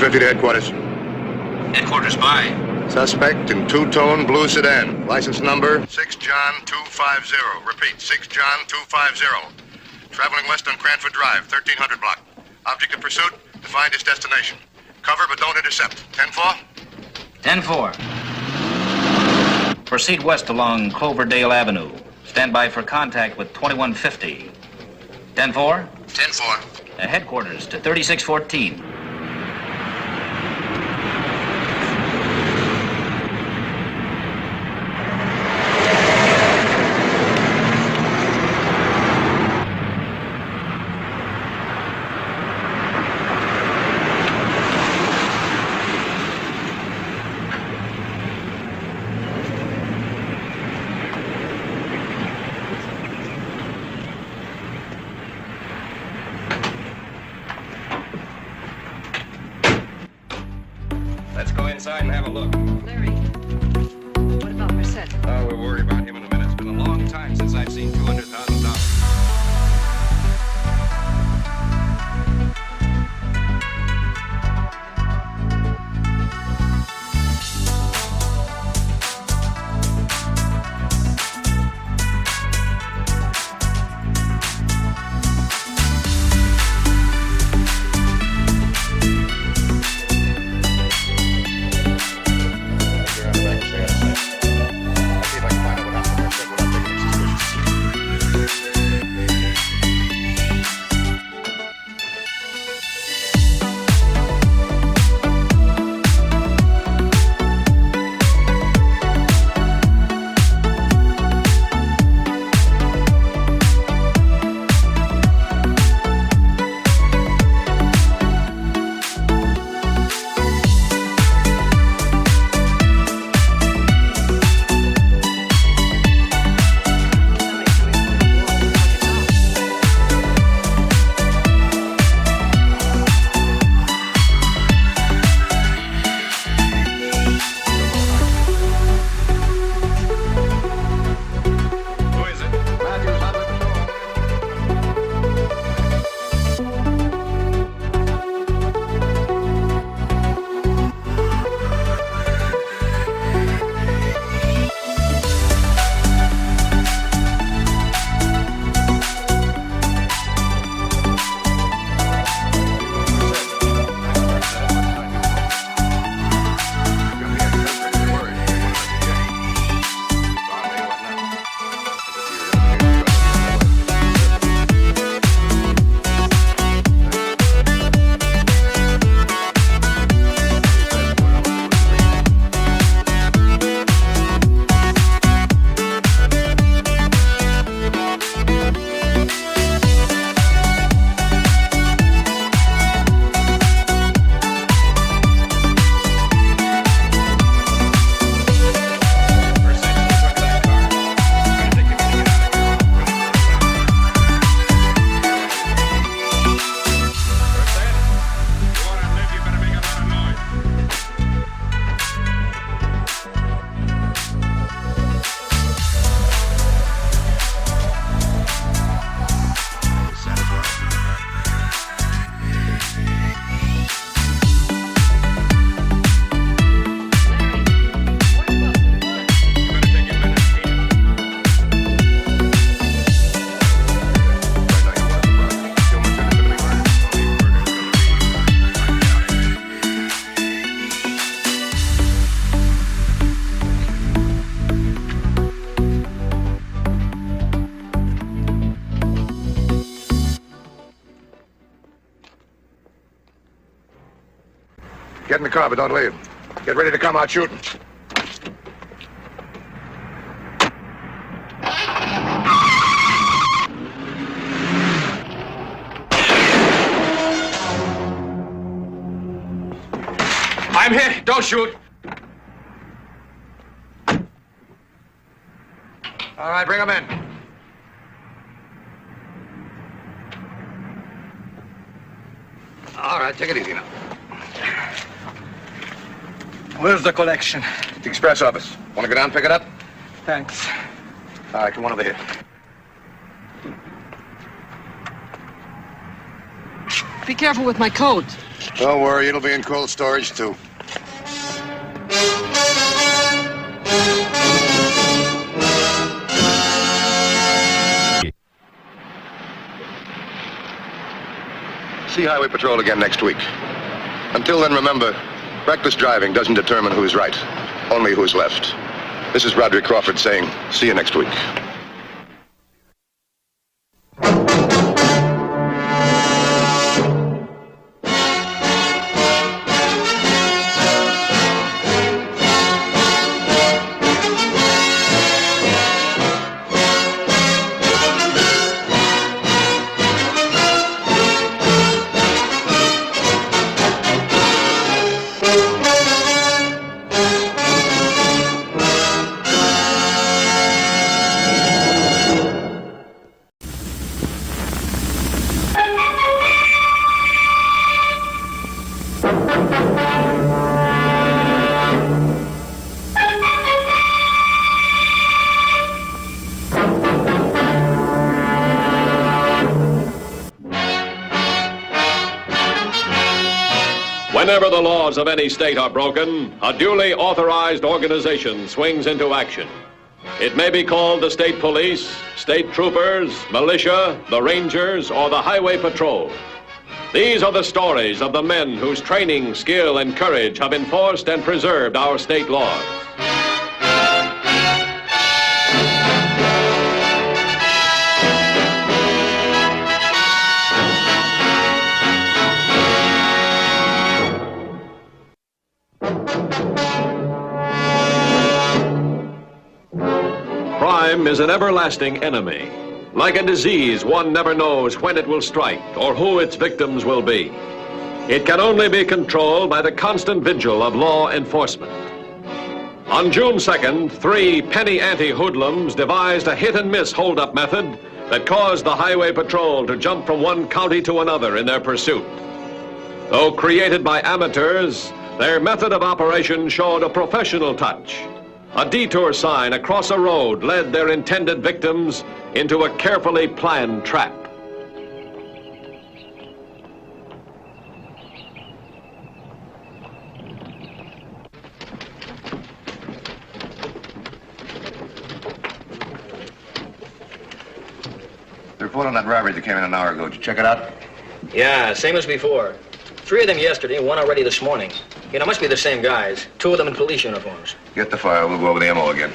To headquarters. Headquarters by. Suspect in two-tone blue sedan. License number 6 John 250. Repeat, 6 John 250. Traveling west on Cranford Drive, 1300 block. Object of pursuit, to find his destination. Cover but don't intercept. 10-4? 10-4. Proceed west along Cloverdale Avenue. Stand by for contact with 2150. 10-4? 10-4. Headquarters to 3614. Let's go inside and have a look. Larry, what about Merced? Oh, we'll worry about him in a minute. It's been a long time since I've seen $200,000. See if I can find Get in the car, but don't leave. Get ready to come out shooting. I'm here. Don't shoot. All right, bring him in. All right, take it easy now. Where's the collection? The express office. Want to go down and pick it up? Thanks. All right, come on over here. Be careful with my coat. Don't worry, it'll be in cold storage, too. See Highway Patrol again next week. Until then, remember, reckless driving doesn't determine who's right, only who's left. This is Roderick Crawford saying, see you next week. Whenever the laws of any state are broken, a duly authorized organization swings into action. It may be called the state police, state troopers, militia, the rangers, or the highway patrol. These are the stories of the men whose training, skill, and courage have enforced and preserved our state laws. Crime is an everlasting enemy. Like a disease, one never knows when it will strike or who its victims will be. It can only be controlled by the constant vigil of law enforcement. On June 2nd, 3 penny ante hoodlums devised a hit-and-miss hold-up method that caused the Highway Patrol to jump from one county to another in their pursuit. Though created by amateurs, their method of operation showed a professional touch. A detour sign across a road led their intended victims into a carefully planned trap. The report on that robbery that came in an hour ago, did you check it out? Yeah, same as before. 3 of them yesterday, 1 already this morning. You know, must be the same guys. 2 of them in police uniforms. Get the file, we'll go over the MO again.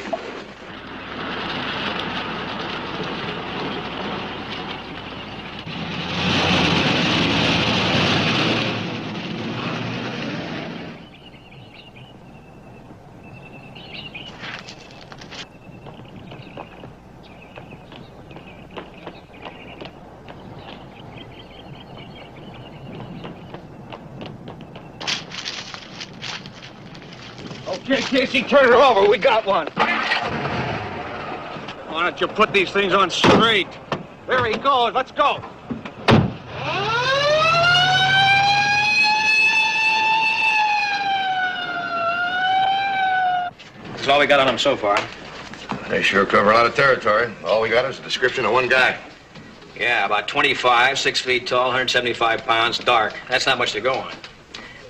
Okay, Casey, turn her over. We got one. Why don't you put these things on straight? There he goes. Let's go. That's all we got on him so far. They sure cover a lot of territory. All we got is a description of one guy. Yeah, about 25, 6 feet tall, 175 pounds, dark. That's not much to go on.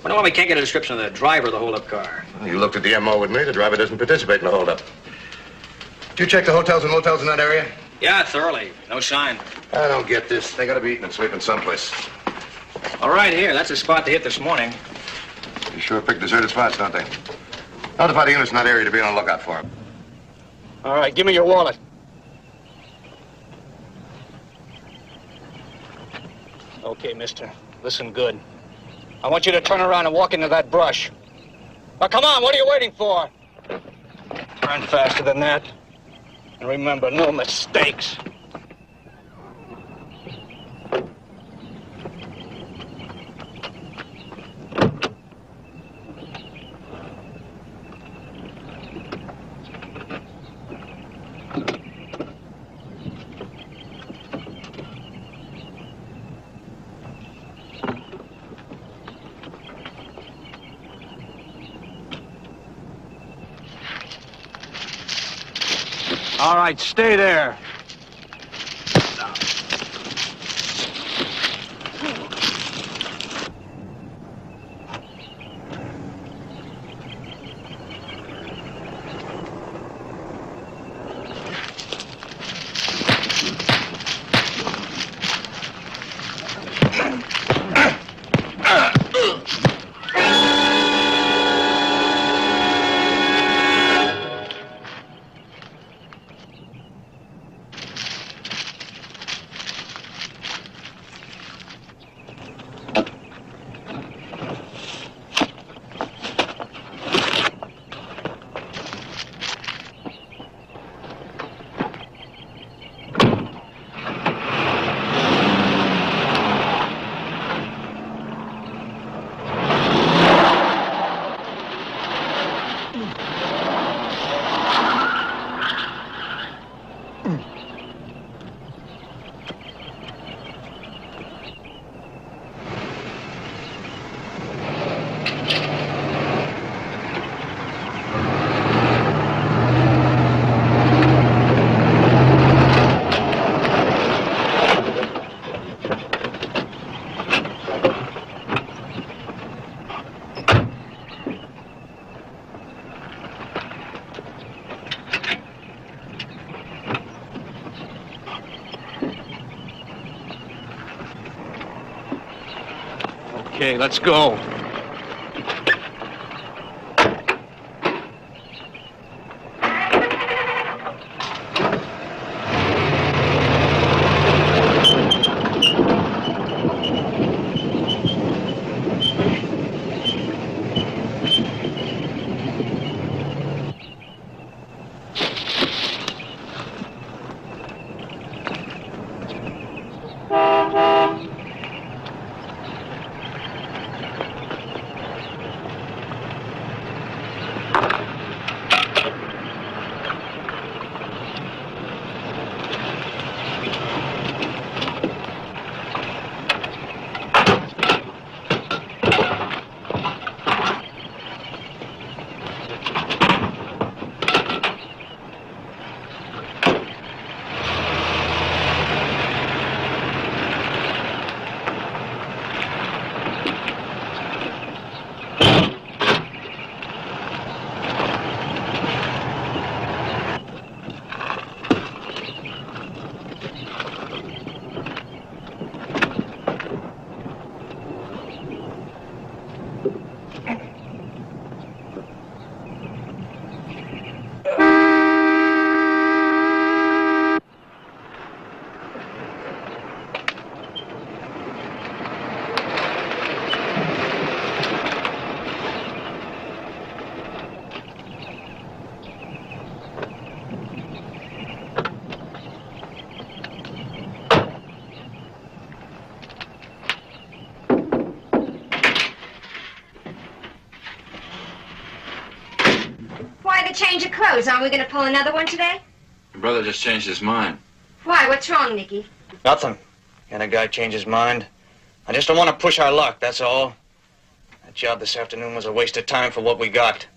Wonder why we can't get a description of the driver of the hold-up car. You looked at the MO with me. The driver doesn't participate in the holdup. Did you check the hotels and motels in that area? Yeah, thoroughly. No sign. I don't get this. They gotta be eating and sleeping someplace. All right, here. That's the spot they hit this morning. You sure pick deserted spots, don't they? Notify the units in that area to be on the lookout for them. All right, give me your wallet. Okay, mister. Listen good. I want you to turn around and walk into that brush. Now, come on, what are you waiting for? Run faster than that. And remember, no mistakes. All right, stay there. Okay, let's go. Change of clothes. Aren't we going to pull another one today? Your brother just changed his mind. Why? What's wrong, Nicky? Nothing. Can a guy change his mind? I just don't want to push our luck, that's all. That job this afternoon was a waste of time for what we got.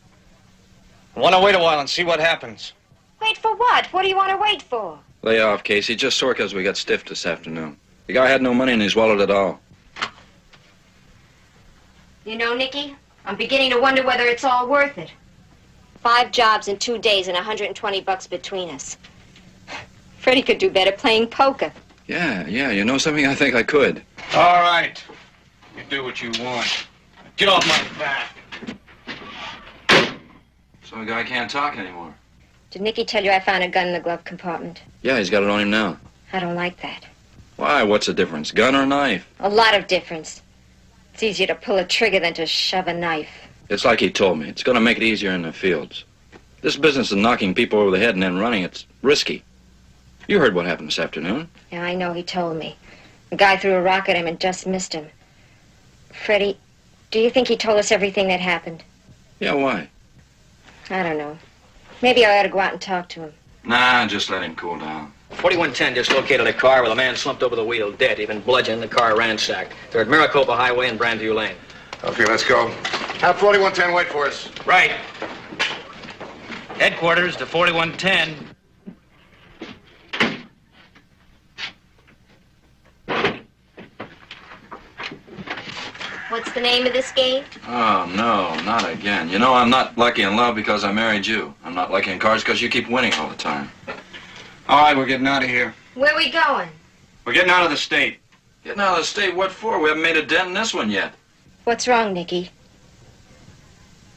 I want to wait a while and see what happens. Wait for what? What do you want to wait for? Lay off, Casey. Just sore because we got stiffed this afternoon. The guy had no money and he swallowed it all. You know, Nicky, I'm beginning to wonder whether it's all worth it. 5 jobs in 2 days and $120 between us. Freddie could do better playing poker. Yeah, you know something? I think I could. All right. You do what you want. Get off my back. So the guy can't talk anymore. Did Nicky tell you I found a gun in the glove compartment? Yeah, he's got it on him now. I don't like that. Why? What's the difference? Gun or knife? A lot of difference. It's easier to pull a trigger than to shove a knife. It's like he told me. It's going to make it easier in the fields. This business of knocking people over the head and then running, it's risky. You heard what happened this afternoon. Yeah, I know, he told me. The guy threw a rock at him and just missed him. Freddie, do you think he told us everything that happened? Yeah, why? I don't know. Maybe I ought to go out and talk to him. Nah, just let him cool down. 4110 just located a car with a man slumped over the wheel, dead. He'd been bludgeoned, the car ransacked. They're at Maricopa Highway and Brandview Lane. Okay, let's go. Have 4110 wait for us. Right. Headquarters to 4110. What's the name of this game? Oh, no, not again. You know, I'm not lucky in love because I married you. I'm not lucky in cards because you keep winning all the time. All right, we're getting out of here. Where are we going? We're getting out of the state. Getting out of the state, what for? We haven't made a dent in this one yet. What's wrong, Nicky?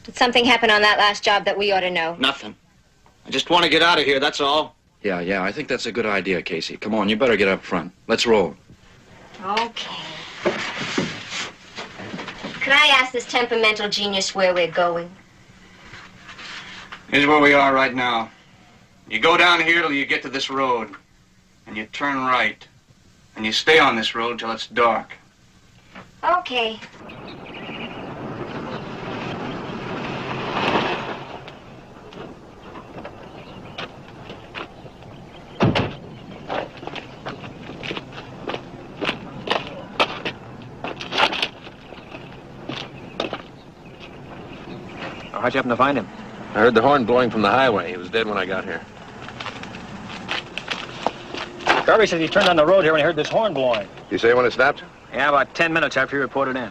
Did something happen on that last job that we ought to know? Nothing. I just want to get out of here, that's all. Yeah, I think that's a good idea, Casey. Come on, you better get up front. Let's roll. Okay. Could I ask this temperamental genius where we're going? Here's where we are right now. You go down here till you get to this road, and you turn right, and you stay on this road till it's dark. Okay. How'd you happen to find him? I heard the horn blowing from the highway. He was dead when I got here. Garvey said he turned on the road here when he heard this horn blowing. You say when it snapped? Yeah, about 10 minutes after he reported in.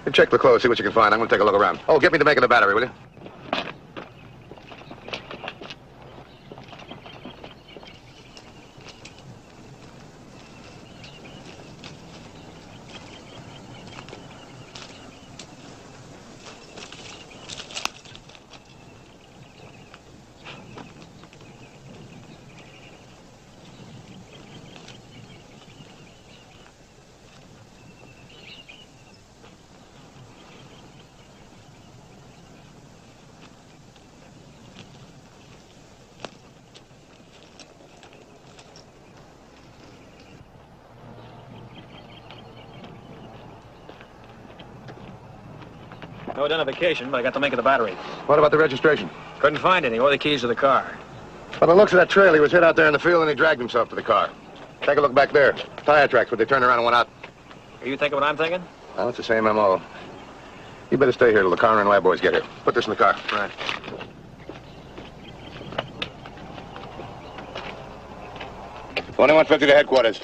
You check the clothes, see what you can find. I'm going to take a look around. Oh, get me the make of the battery, will you? No identification, but I got the make of the battery. What about the registration? Couldn't find any, or the keys to the car. By the looks of that trail, he was hit out there in the field and he dragged himself to the car. Take a look back there. Tire tracks, but they turned around and went out. Are you thinking what I'm thinking? Well, it's the same M.O. You better stay here till the coroner and lab boys get here. Put this in the car. Right. $21.50 to headquarters.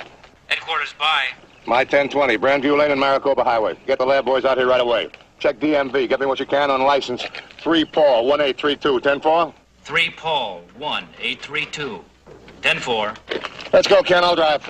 Headquarters by. My 1020, Brandview Lane and Maricopa Highway. Get the lab boys out here right away. Check DMV. Get me what you can on license. 3 Paul, 1832. 10-4? 3 Paul, 1832. 10-4. Let's go, Ken. I'll drive.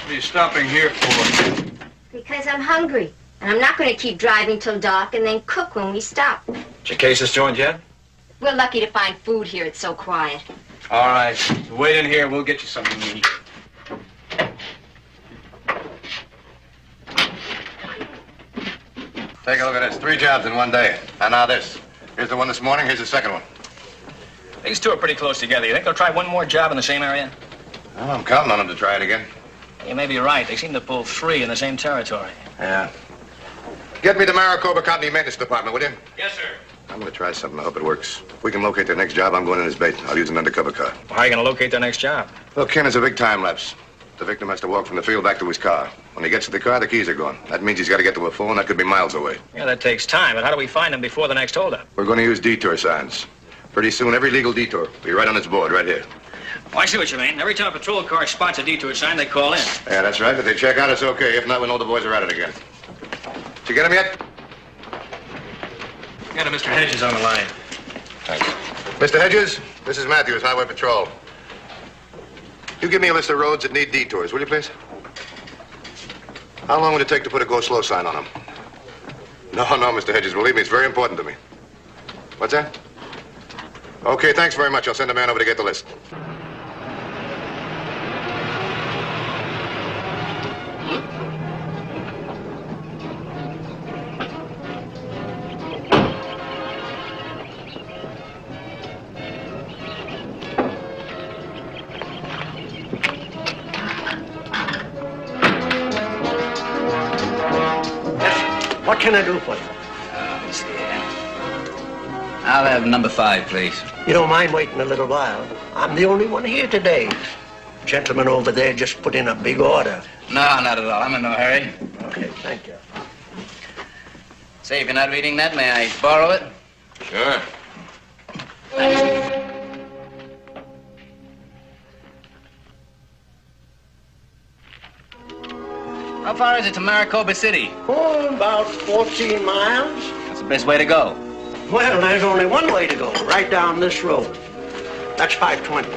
What are you stopping here for? Because I'm hungry. And I'm not going to keep driving till dark and then cook when we stop. Did your case is joined yet? We're lucky to find food here. It's so quiet. All right. Wait in here. We'll get you something to eat. Take a look at this. 3 jobs in one day. And now this. Here's the one this morning. Here's the second one. These two are pretty close together. You think they'll try one more job in the same area? Well, I'm counting on them to try it again. You may be right. They seem to pull 3 in the same territory. Yeah. Get me the Maricopa Company Maintenance Department, will you? Yes, sir. I'm going to try something. I hope it works. If we can locate their next job, I'm going in as bait. I'll use an undercover car. Well, how are you going to locate their next job? Well, Ken, is a big time lapse. The victim has to walk from the field back to his car. When he gets to the car, the keys are gone. That means he's got to get to a phone. That could be miles away. Yeah, that takes time. But how do we find him before the next holdup? We're going to use detour signs. Pretty soon, every legal detour will be right on its board, right here. Oh, I see what you mean. Every time a patrol car spots a detour sign, they call in. Yeah, that's right. If they check out, it's okay. If not, we'll know the boys are at it again. Did you get him yet? Got a Mr. Hedges on the line. Thanks. Mr. Hedges, this is Matthews, Highway Patrol. You give me a list of roads that need detours, will you, please? How long would it take to put a go-slow sign on them? No, Mr. Hedges, believe me, it's very important to me. What's that? Okay, thanks very much. I'll send a man over to get the list. What can I do for you? Let's see here. I'll have number 5, please. You don't mind waiting a little while? I'm the only one here today. Gentleman over there just put in a big order. No, not at all. I'm in no hurry. Okay, thank you. Say, if you're not reading that, may I borrow it? Sure. How far is it to Maricopa City? Oh, about 14 miles. That's the best way to go. Well, there's only one way to go, right down this road. That's 520.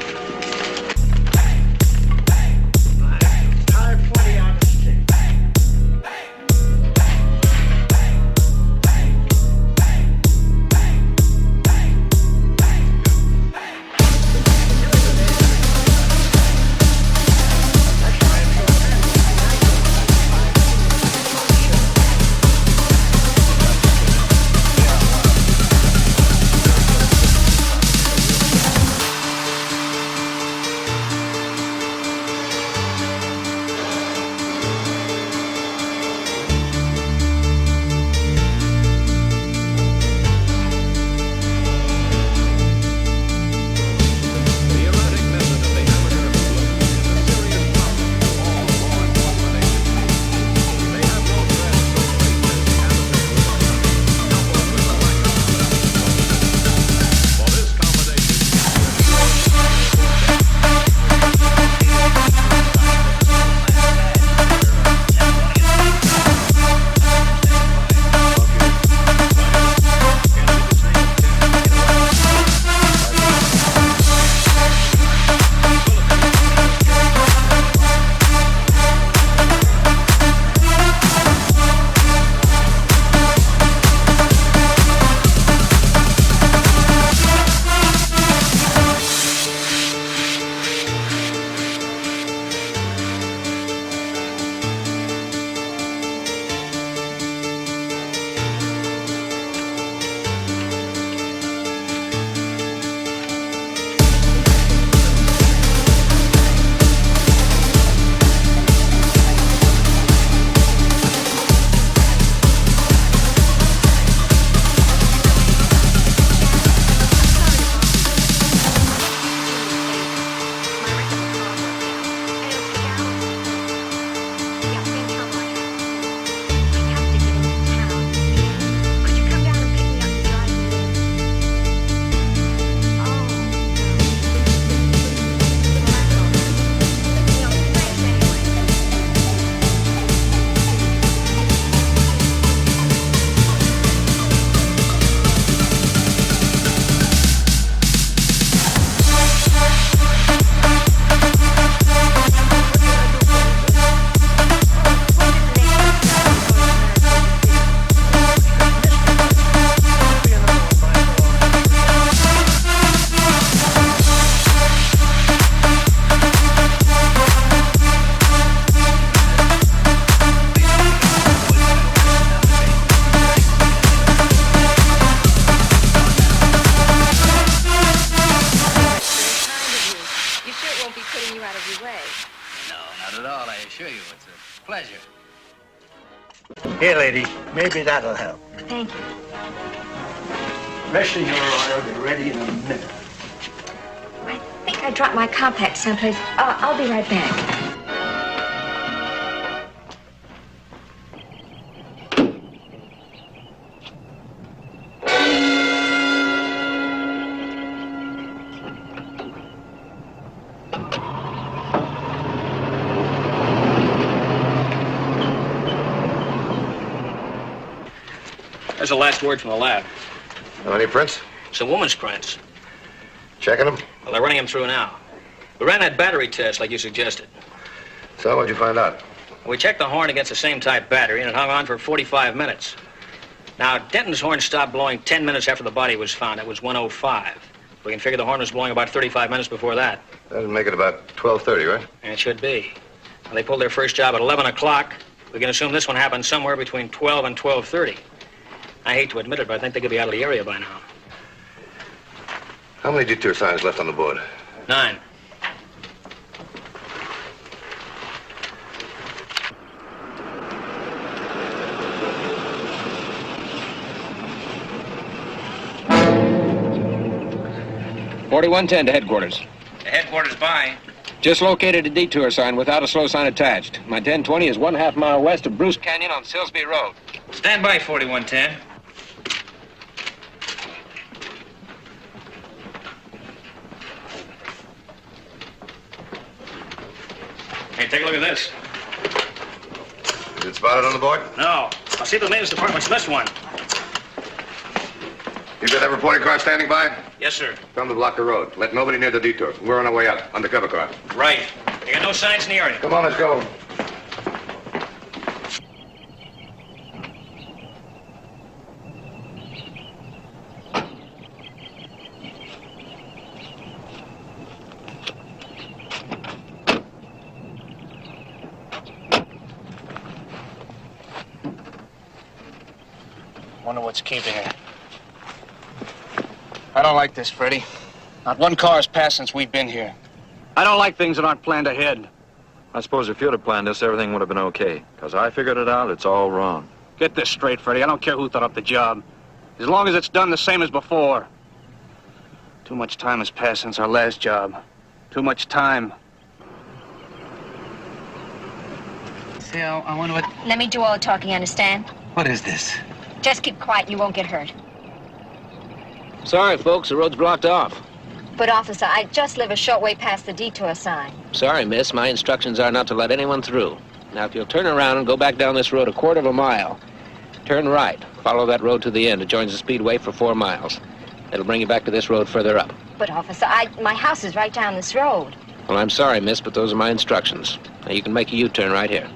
520 out of the state. Here, lady. Maybe that'll help. Thank you. Rest of your oil will be ready in a minute. I think I dropped my compact someplace. I'll be right back. That's the last word from the lab. Any prints? It's a woman's prints. Checking them? Well, they're running them through now. We ran that battery test like you suggested. So, what'd you find out? We checked the horn against the same type battery, and it hung on for 45 minutes. Now, Denton's horn stopped blowing 10 minutes after the body was found. It was 1:05. We can figure the horn was blowing about 35 minutes before that. That'd make it about 12:30, right? And it should be. Well, they pulled their first job at 11 o'clock. We can assume this one happened somewhere between 12 and 12:30. I hate to admit it, but I think they could be out of the area by now. How many detour signs left on the board? 9. .4110 to headquarters. The headquarters by. Just located a detour sign without a slow sign attached. My 1020 is 1/2 mile west of Bruce Canyon on Silsby Road. Stand by, 4110. Hey, take a look at this. Is it spotted on the board? No. I'll see if the maintenance department's missed one. You got that reporting car standing by? Yes, sir. Tell them to block the road. Let nobody near the detour. We're on our way out. Undercover car. Right. You got no signs in the area. Come on, let's go. Wonder what's keeping her. I don't like this, Freddie. Not one car has passed since we've been here. I don't like things that aren't planned ahead. I suppose if you'd have planned this, everything would have been okay. Because I figured it out, it's all wrong. Get this straight, Freddie. I don't care who thought up the job. As long as it's done the same as before. Too much time has passed since our last job. Too much time. Phil, I wonder what... Let me do all the talking, understand? What is this? Just keep quiet and you won't get hurt. Sorry, folks. The road's blocked off. But, officer, I just live a short way past the detour sign. Sorry, miss. My instructions are not to let anyone through. Now, if you'll turn around and go back down this road 1/4 mile, turn right. Follow that road to the end. It joins the speedway for 4 miles. It'll bring you back to this road further up. But, officer, my house is right down this road. Well, I'm sorry, miss, but those are my instructions. Now, you can make a U-turn right here.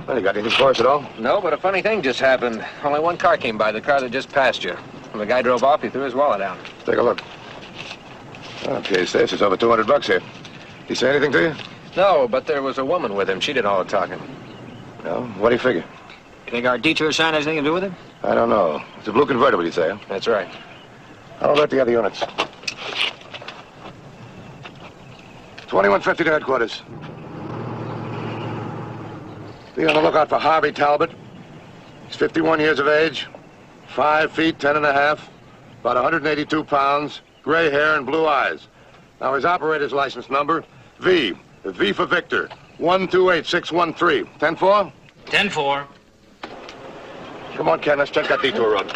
Well, you got anything for us at all? No, but a funny thing just happened. Only one car came by, the car that just passed you. When the guy drove off, he threw his wallet out. Take a look. Okay, says it's over $200 here. He say anything to you? No, but there was a woman with him. She did all the talking. No? What do you figure? You think our detour sign has anything to do with it? I don't know. It's a blue convertible, you say, huh? That's right. How about the other units? 2150 to headquarters. Be on the lookout for Harvey Talbot. He's 51 years of age, 5 feet 10 and a half, about 182 pounds, gray hair and blue eyes. Now his operator's license number, V for Victor, 128613. 10-4? 10-4. Come on, Ken, let's check that detour road.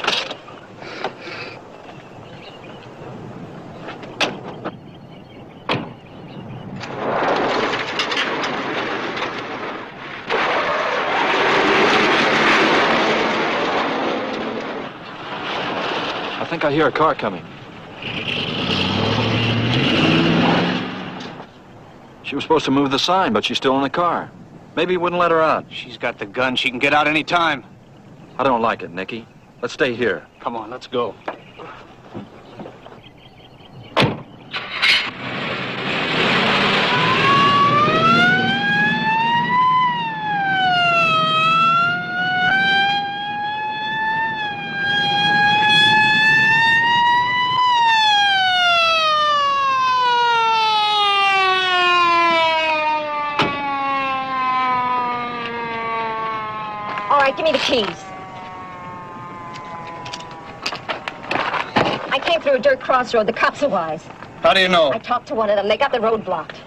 I think I hear a car coming. She was supposed to move the sign, but she's still in the car. Maybe he wouldn't let her out. She's got the gun. She can get out any time. I don't like it, Nicky. Let's stay here. Come on, let's go. me the keys. I came through a dirt crossroad. The cops are wise. How do you know? I talked to one of them. They got the road blocked.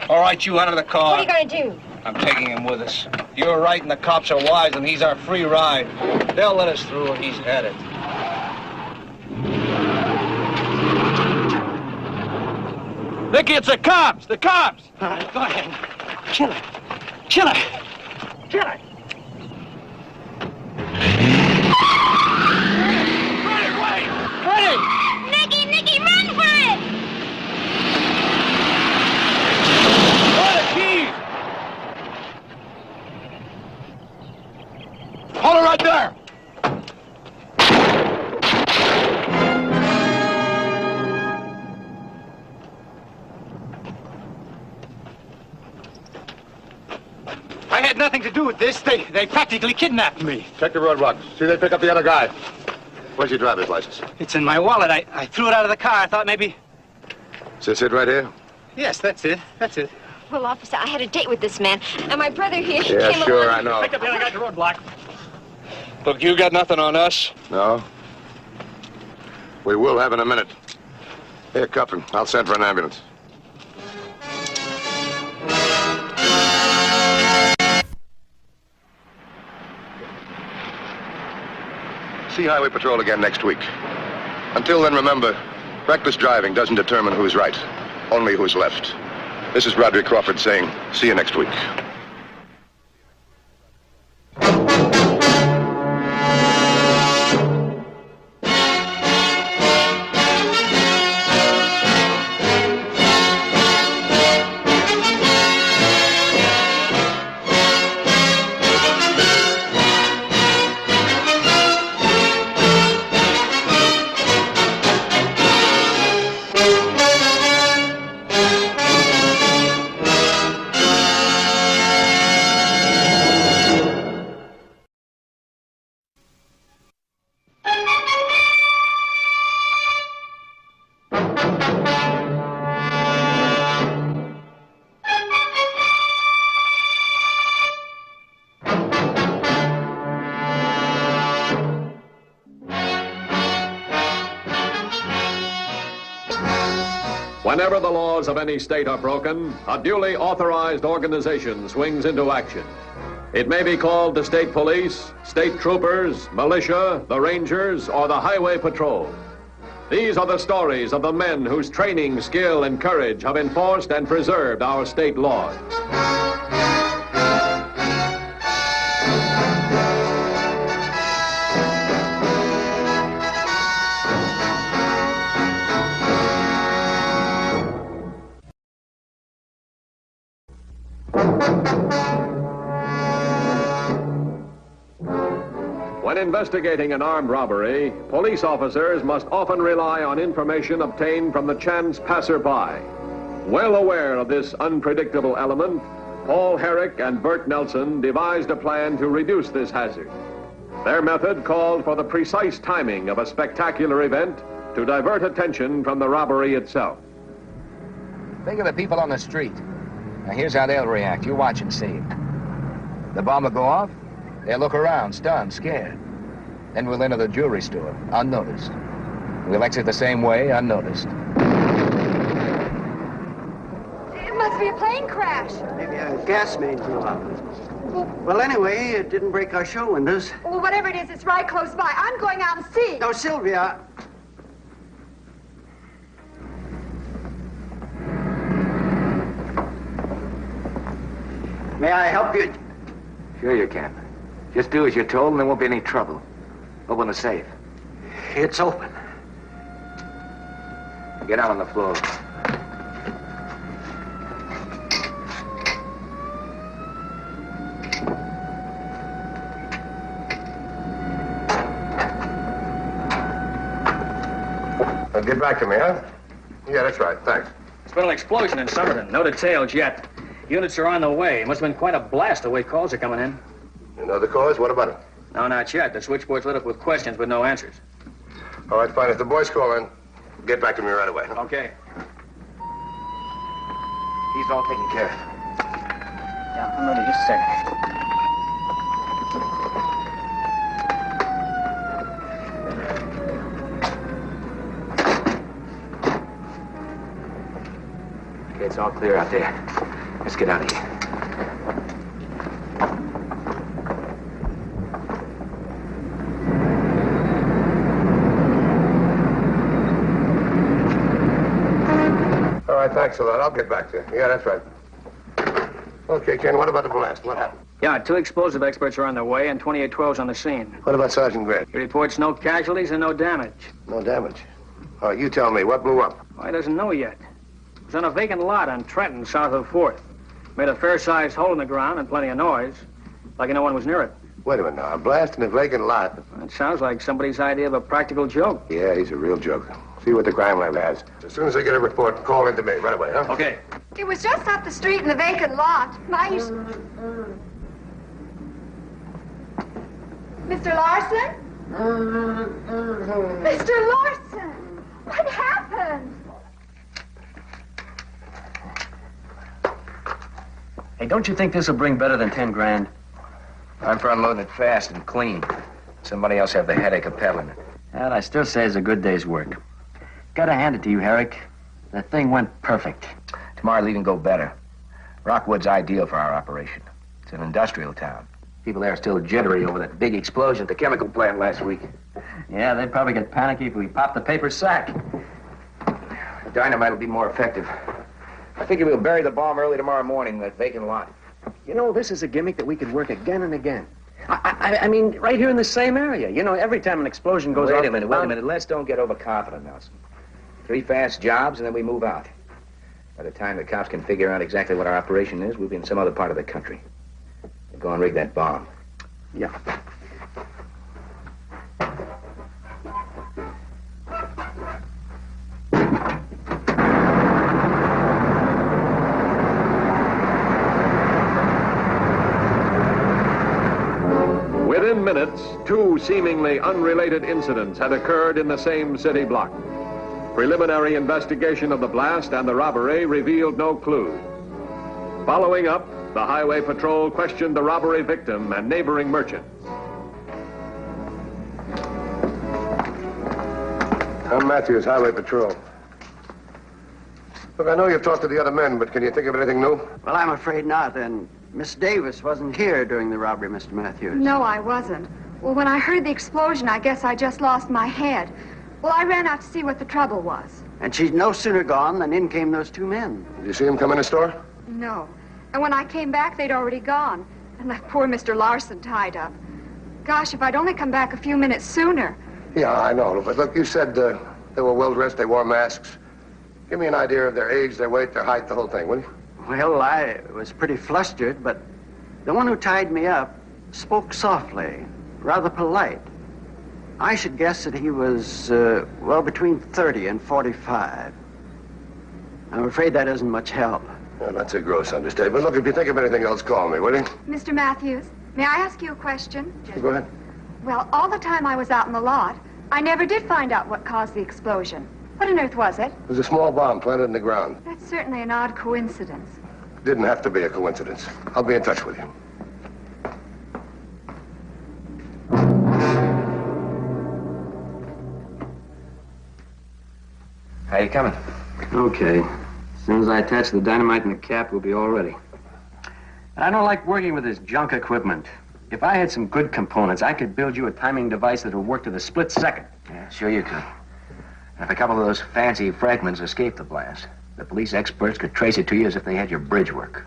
All right, you out of the car. What are you going to do? I'm taking him with us. You're right, and the cops are wise, and he's our free ride. They'll let us through, and he's had it. Nicky, it's the cops! The cops! All right, go ahead. Kill it. Kill it. Kill it. Nicky, run for it! Hold it right there! I had nothing to do with this. They practically kidnapped me. Check the roadblocks. See they pick up the other guy. Where's your driver's license? It's in my wallet. I threw it out of the car. I thought maybe... Is this it right here? Yes, that's it. That's it. Well, officer, I had a date with this man, and my brother here, he Yeah, came sure, along. I know. Pick up the other guy at the roadblock. Look, you got nothing on us. No? We will have in a minute. Here, Copter. I'll send for an ambulance. See Highway Patrol again next week. Until then, remember, reckless driving doesn't determine who's right, only who's left. This is Roderick Crawford saying, see you next week. Whenever the laws of any state are broken, a duly authorized organization swings into action. It may be called the state police, state troopers, militia, the rangers, or the highway patrol. These are the stories of the men whose training, skill, and courage have enforced and preserved our state laws. When investigating an armed robbery, police officers must often rely on information obtained from the chance passerby. Well aware of this unpredictable element, Paul Herrick and Bert Nelson devised a plan to reduce this hazard. Their method called for the precise timing of a spectacular event to divert attention from the robbery itself. Think of the people on the street. Now, here's how they'll react. You watch and see. The bomb will go off. They'll look around, stunned, scared. Then we'll enter the jewelry store, unnoticed. We'll exit the same way, unnoticed. It must be a plane crash. Maybe a gas main blew out. Well, anyway, it didn't break our show windows. Well, whatever it is, it's right close by. I'm going out and see. No, Sylvia. May I help you? Sure you can. Just do as you're told and there won't be any trouble. Open the safe. It's open. Get out on the floor. Get back to me, huh? Yeah, that's right. Thanks. There's been an explosion in Somerton. No details yet. Units are on the way. It must have been quite a blast the way calls are coming in. You know the cause? What about it? No, not yet. The switchboard's lit up with questions but no answers. All right, fine. If the boys call in, get back to me right away. Okay. He's all taken care of. Yeah, I'm ready. Just a second. It's all clear out there. Let's get out of here. All right, thanks a lot. I'll get back to you. Yeah, that's right. Okay, Ken, what about the blast? What happened? Yeah, 2 explosive experts are on their way and 2812's on the scene. What about Sergeant Grant? He reports no casualties and no damage. No damage. All right, you tell me, what blew up? Well, he doesn't know yet. It was on a vacant lot on Trenton, south of 4th. Made a fair-sized hole in the ground and plenty of noise, like no one was near it. Wait a minute now, a blast in a vacant lot. It sounds like somebody's idea of a practical joke. Yeah, he's a real joke. See what the crime lab has. As soon as I get a report, call in to me right away, huh? Okay. It was just up the street in the vacant lot. Mr. Larson? Mr. Larson! What happened? Hey, don't you think this will bring better than 10 grand? I'm for unloading it fast and clean. Somebody else have the headache of peddling it. Well, I still say it's a good day's work. Gotta hand it to you, Herrick. The thing went perfect. Tomorrow it'll even go better. Rockwood's ideal for our operation. It's an industrial town. People there are still jittery over that big explosion at the chemical plant last week. Yeah, they'd probably get panicky if we popped the paper sack. Dynamite will be more effective. I figure we'll bury the bomb early tomorrow morning in that vacant lot. You know, this is a gimmick that we could work again and again. I mean, right here in the same area. You know, every time an explosion goes off... Wait a minute. Let's don't get overconfident, Nelson. 3 fast jobs, and then we move out. By the time the cops can figure out exactly what our operation is, we'll be in some other part of the country. We'll go and rig that bomb. Yeah. Within minutes, 2 seemingly unrelated incidents had occurred in the same city block. Preliminary investigation of the blast and the robbery revealed no clue. Following up, the Highway Patrol questioned the robbery victim and neighboring merchant. I'm Matthews, Highway Patrol. Look, I know you've talked to the other men, but can you think of anything new? Well, I'm afraid not, and Miss Davis wasn't here during the robbery, Mr. Matthews. No, I wasn't. Well, when I heard the explosion, I guess I just lost my head. Well, I ran out to see what the trouble was. And she's no sooner gone than in came those 2 men. Did you see them come in the store? No. And when I came back, they'd already gone. And that poor Mr. Larson tied up. Gosh, if I'd only come back a few minutes sooner. Yeah, I know. But look, you said they were well-dressed, they wore masks. Give me an idea of their age, their weight, their height, the whole thing, will you? Well, I was pretty flustered, but the one who tied me up spoke softly, rather polite. I should guess that he was, well, between 30 and 45. I'm afraid that isn't much help. Well, that's a gross understatement. Look, if you think of anything else, call me, will you? Mr. Matthews, may I ask you a question? Go ahead. Well, all the time I was out in the lot, I never did find out what caused the explosion. What on earth was it? It was a small bomb planted in the ground. That's certainly an odd coincidence. Didn't have to be a coincidence. I'll be in touch with you. How you coming? Okay. As soon as I attach the dynamite in the cap, we'll be all ready. I don't like working with this junk equipment. If I had some good components, I could build you a timing device that would work to the split second. Yeah, sure you could. And if a couple of those fancy fragments escaped the blast, the police experts could trace it to you as if they had your bridge work.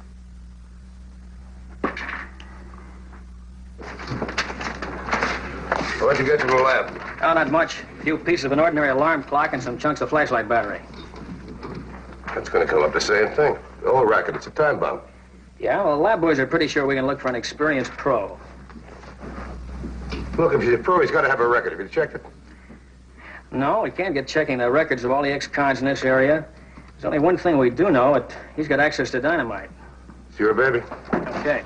What'd you get from the lab? Oh, not much. A few pieces of an ordinary alarm clock and some chunks of flashlight battery. That's going to come up the same thing. The whole racket, it's a time bomb. Yeah, well, the lab boys are pretty sure we can look for an experienced pro. Look, if he's a pro, he's got to have a record. Have you checked it? No, we can't get checking the records of all the ex-cons in this area. There's only one thing we do know. He's got access to dynamite. It's your baby. Okay.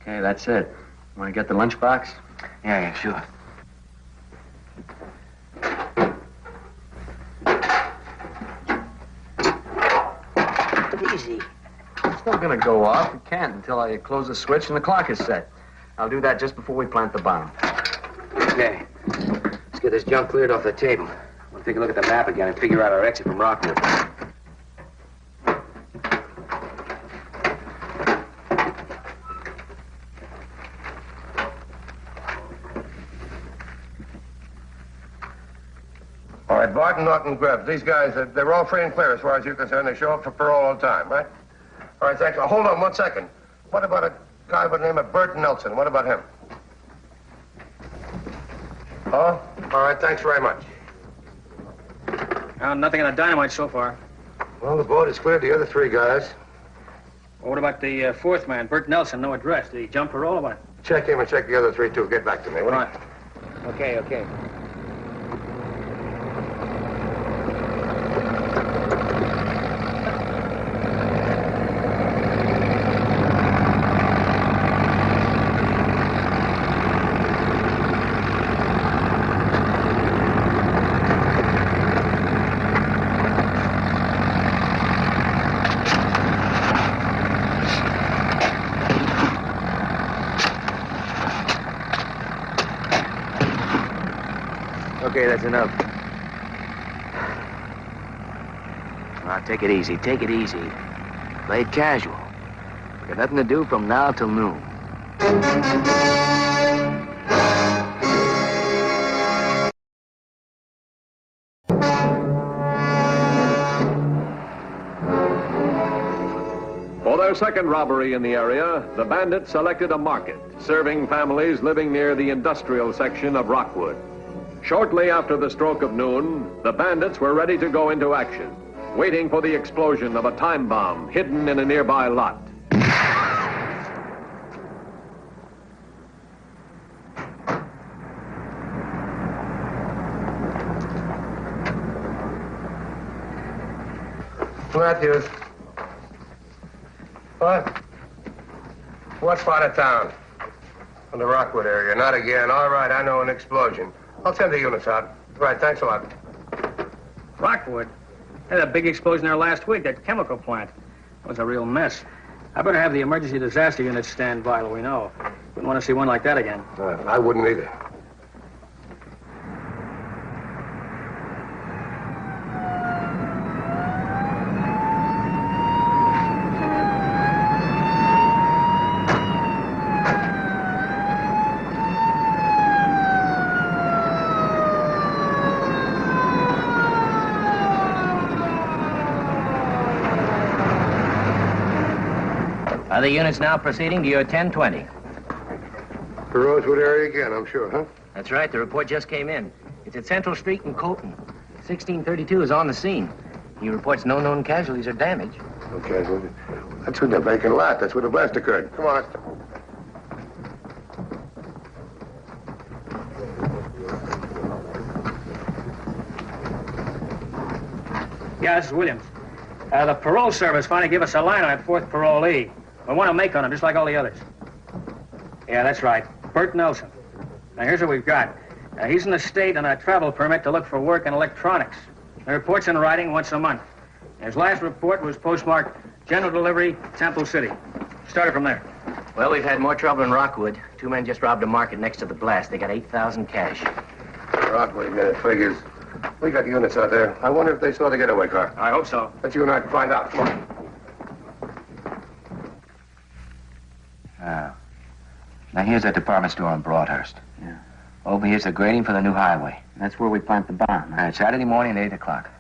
Okay, that's it. Want to get the lunchbox? Yeah, sure. Easy. It's not going to go off. It can't until I close the switch and the clock is set. I'll do that just before we plant the bomb. Okay. Let's get this junk cleared off the table. We'll We'll take a look at the map again and figure out our exit from Rockwood. All right, Barton, Norton, Grubbs. These guys, they're all free and clear as far as you're concerned. They show up for parole all the time, right? All right, thanks. Hold on 1 second. What about a guy by the name of Bert Nelson? What about him? Oh? All right, thanks very much. Nothing on the dynamite so far. Well, the boat has cleared the other 3 guys. Well, what about the fourth man, Bert Nelson? No address. Did he jump parole or what? Check him and check the other 3, too. Get back to me, will you? Right. Okay. Okay, that's enough. Now, take it easy. Take it easy. Play it casual. We got nothing to do from now till noon. For their second robbery in the area, the bandits selected a market, serving families living near the industrial section of Rockwood. Shortly after the stroke of noon, the bandits were ready to go into action, waiting for the explosion of a time bomb hidden in a nearby lot. Matthews. What part of town? In the Rockwood area. Not again. All right, I know an explosion. I'll send the units out. Right, thanks a lot. Rockwood? Had a big explosion there last week, that chemical plant. It was a real mess. I better have the emergency disaster unit stand by till we know. Wouldn't want to see one like that again. I wouldn't either. Are the units now proceeding to your 1020? The Rosewood area again, I'm sure, huh? That's right. The report just came in. It's at Central Street in Colton. 1632 is on the scene. He reports no known casualties or damage. Okay, well, that's when the vacant lot. That's where the blast occurred. Come on. Yeah, this is Williams. The parole service finally gave us a line on that fourth parolee. We want to make on him, just like all the others. Yeah, that's right. Bert Nelson. Now, here's what we've got. He's in the state on a travel permit to look for work in electronics. The report's in writing once a month. His last report was postmarked General Delivery, Temple City. Started from there. Well, we've had more trouble in Rockwood. 2 men just robbed a market next to the blast. They got 8,000 cash. Rockwood, it figures. We got units out there. I wonder if they saw the getaway car. I hope so. Let you and I find out. Come on. Now, here's that department store on Broadhurst. Yeah. Over here's the grading for the new highway. That's where we plant the bomb. All right, Saturday morning at 8 o'clock.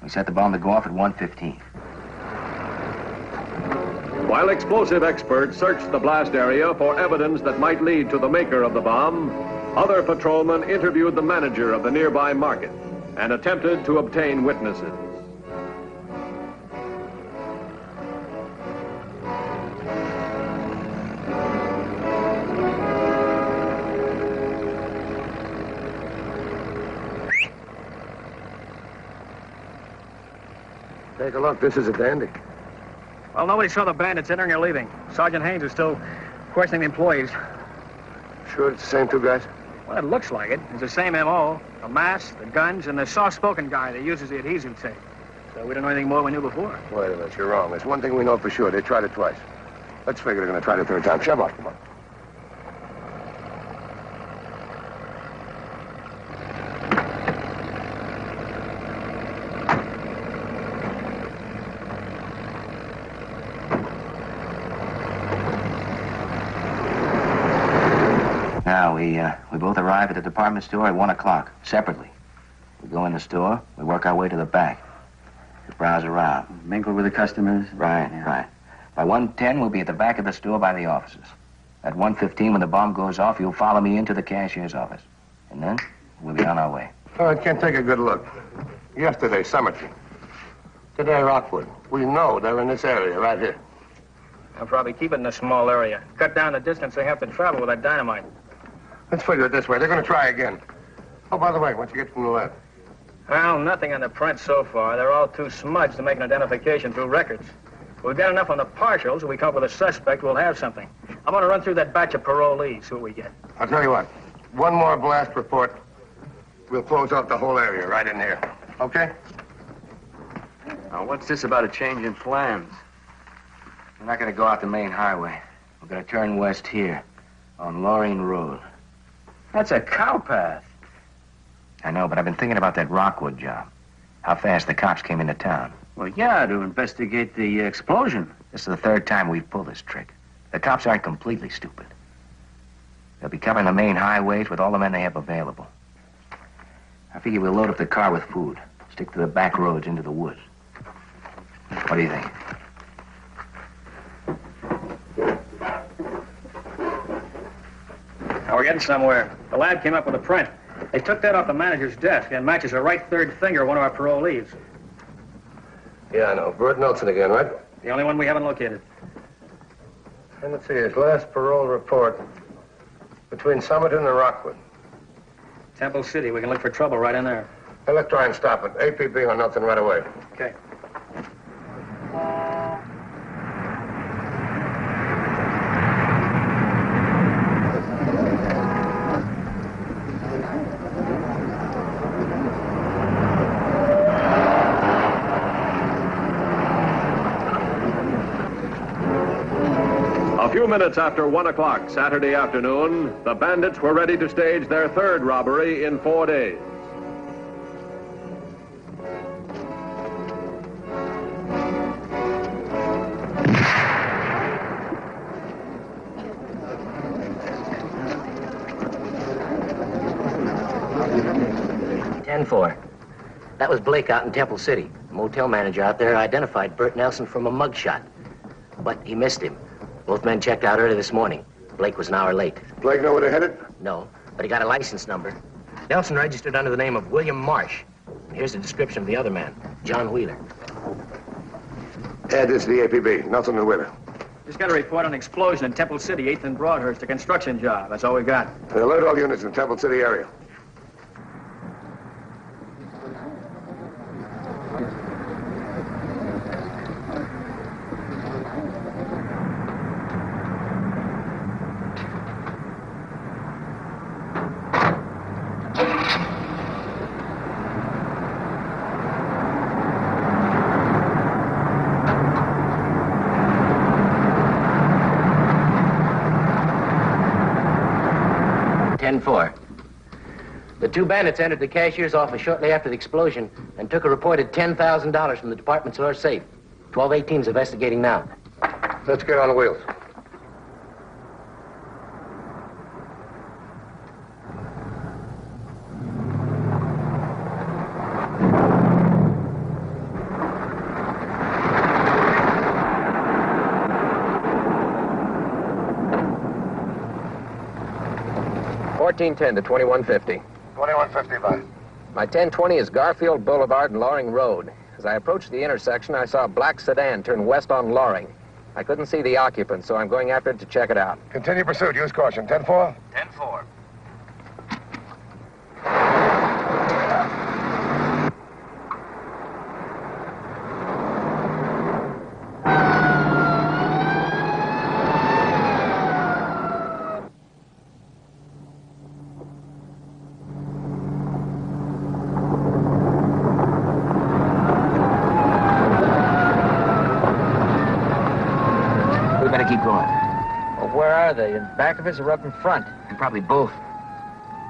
We set the bomb to go off at 1:15. While explosive experts searched the blast area for evidence that might lead to the maker of the bomb, other patrolmen interviewed the manager of the nearby market and attempted to obtain witnesses. Take a look. This is a dandy. Well, nobody saw the bandits entering or leaving. Sergeant Haynes is still questioning the employees. Sure it's the same 2 guys? Well, it looks like it. It's the same M.O. The mask, the guns, and the soft-spoken guy that uses the adhesive tape. So we don't know anything more than we knew before. Wait a minute. You're wrong. There's one thing we know for sure. They tried it twice. Let's figure they're going to try it a 3rd time. Shove off. Come on. Now, we both arrive at the department store at 1 o'clock, separately. We go in the store, we work our way to the back. We browse around. Mingle with the customers? Right, right. By 1:10, we'll be at the back of the store by the offices. At 1:15, when the bomb goes off, you'll follow me into the cashier's office. And then, we'll be on our way. Oh, I can't take a good look. Yesterday, cemetery. Today, Rockwood. We know they're in this area right here. They'll probably keep it in a small area. Cut down the distance they have to travel with that dynamite. Let's figure it this way. They're going to try again. Oh, by the way, once you get from the lab. Well, nothing on the print so far. They're all too smudged to make an identification through records. If we've got enough on the partials, if we come up with a suspect, we'll have something. I'm going to run through that batch of parolees, see what we get. I'll tell you what. One more blast report. We'll close off the whole area right in here. Okay? Now, what's this about a change in plans? We're not going to go out the main highway. We're going to turn west here, on Loring Road. That's a cow path. I know, but I've been thinking about that Rockwood job. How fast the cops came into town. Well, yeah, to investigate the explosion. This is the third time we've pulled this trick. The cops aren't completely stupid. They'll be covering the main highways with all the men they have available. I figure we'll load up the car with food. Stick to the back roads into the woods. What do you think? Now, we're getting somewhere. The lab came up with a print. They took that off the manager's desk and matches a right third finger of one of our parolees. Yeah, I know. Bert Nelson again, right? The only one we haven't located. And let's see, his last parole report between Summerton and Rockwood. Temple City. We can look for trouble right in there. Hey, let's try and stop it. APB on Nelson right away. Okay. A few minutes after 1 o'clock Saturday afternoon, the bandits were ready to stage their third robbery in 4 days. That was Blake out in Temple City. The motel manager out there identified Bert Nelson from a mugshot. But he missed him. Both men checked out early this morning. Blake was an hour late. Blake know where they're headed? No, but he got a license number. Nelson registered under the name of William Marsh. Here's the description of the other man, John Wheeler. Ed, this is the APB. Nelson and Wheeler. Just got a report on an explosion in Temple City, 8th and Broadhurst, a construction job. That's all we got. Alert all units in the Temple City area. The two bandits entered the cashier's office shortly after the explosion and took a reported $10,000 from the department store safe. 1218's investigating now. Let's get on the wheels. $14.10 to $21.50. 21.50 by. My 1020 is Garfield Boulevard and Loring Road. As I approached the intersection, I saw a black sedan turn west on Loring. I couldn't see the occupant, so I'm going after it to check it out. Continue pursuit. Use caution. 10-4? 10-4. Keep going. Well, where are they? In back of us or up in front? And probably both.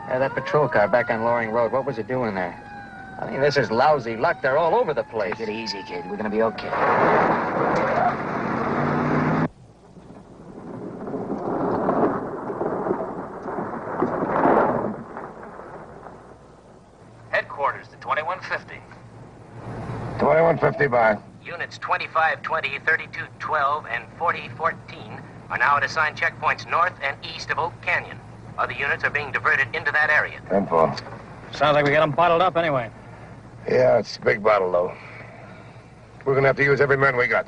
Yeah, that patrol car back on Loring Road. What was it doing there? I mean, this is lousy luck. They're all over the place. Take it easy, kid. We're gonna be okay. 2150. 2150 by. Units 2520, 3212, and 4014 are now at assigned checkpoints north and east of Oak Canyon. Other units are being diverted into that area. 10-4. Sounds like we got them bottled up anyway. Yeah, it's a big bottle, though. We're gonna have to use every man we got.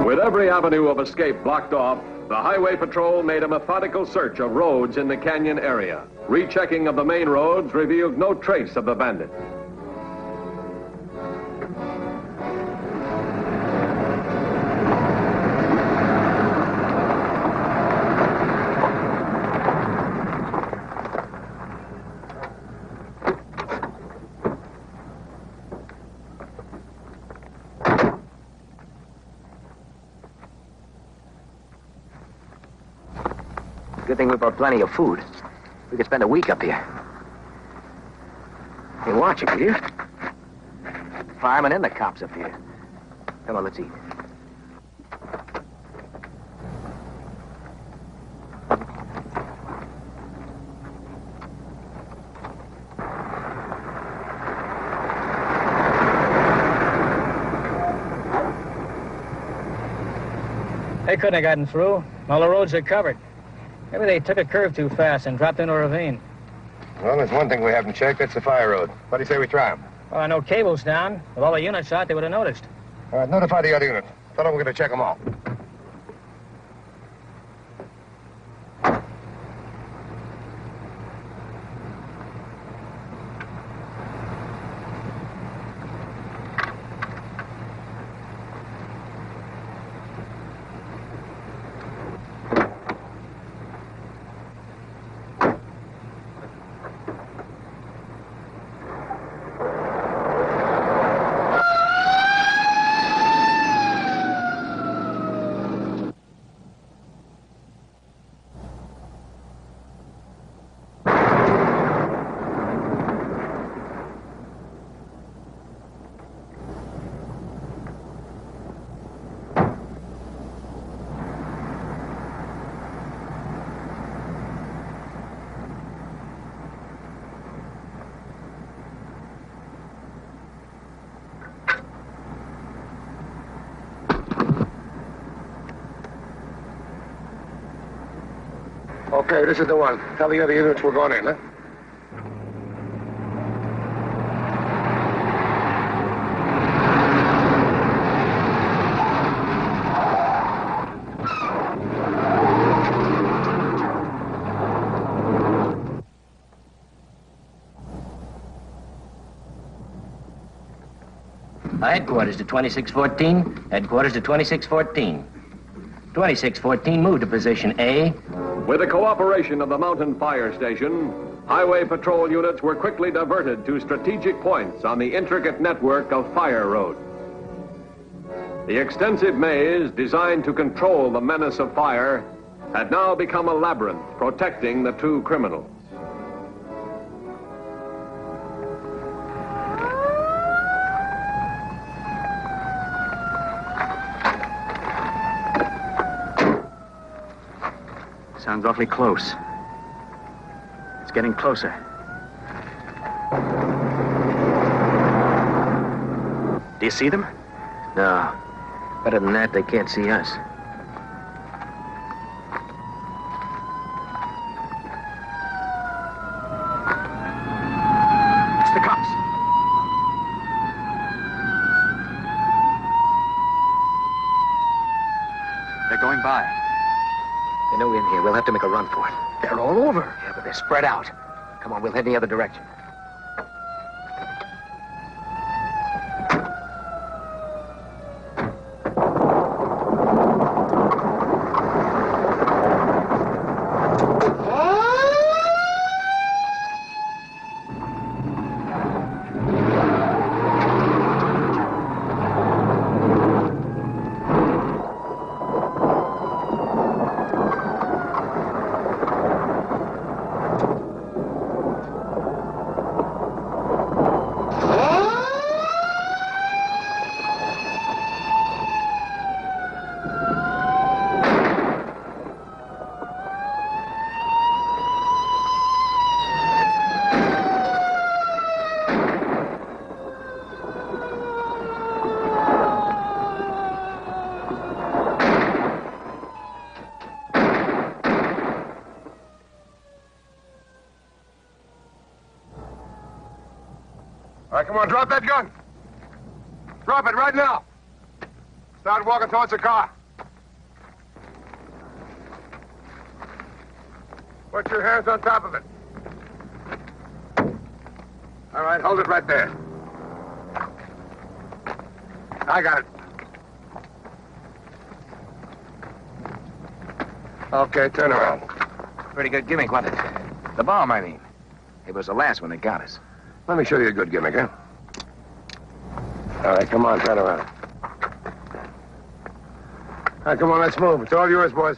With every avenue of escape blocked off, the Highway Patrol made a methodical search of roads in the canyon area. Rechecking of the main roads revealed no trace of the bandits. Good thing we brought plenty of food. We could spend a week up here. Hey, watch it, will you? Firemen and the cops up here. Come on, let's eat. They couldn't have gotten through. All the roads are covered. Maybe they took a curve too fast and dropped into a ravine. Well, there's one thing we haven't checked. That's the fire road. What do you say we try them? Well, I know cable's down. With all the units out, they would have noticed. All right, notify the other unit. Tell them we're going to check them all. Okay, this is the one. Tell the other units we're going in, huh? Headquarters to 2614. Headquarters to 2614. 2614, move to position A. With the cooperation of the Mountain Fire Station, Highway Patrol units were quickly diverted to strategic points on the intricate network of fire roads. The extensive maze, designed to control the menace of fire, had now become a labyrinth protecting the two criminals. Sounds awfully close. It's getting closer. Do you see them? No. Better than that, they can't see us. It's the cops. They're going by. They know we're in here. We'll have to make a run for it. They're all over. Yeah, but they're spread out. Come on, we'll head in the other direction. All right, come on, drop that gun. Drop it right now. Start walking towards the car. Put your hands on top of it. All right, hold it right there. I got it. Okay, turn around. Pretty good gimmick, wasn't it? The bomb, I mean. It was the last one that got us. Let me show you a good gimmick, huh? All right, come on, turn around. All right, come on, let's move. It's all yours, boys.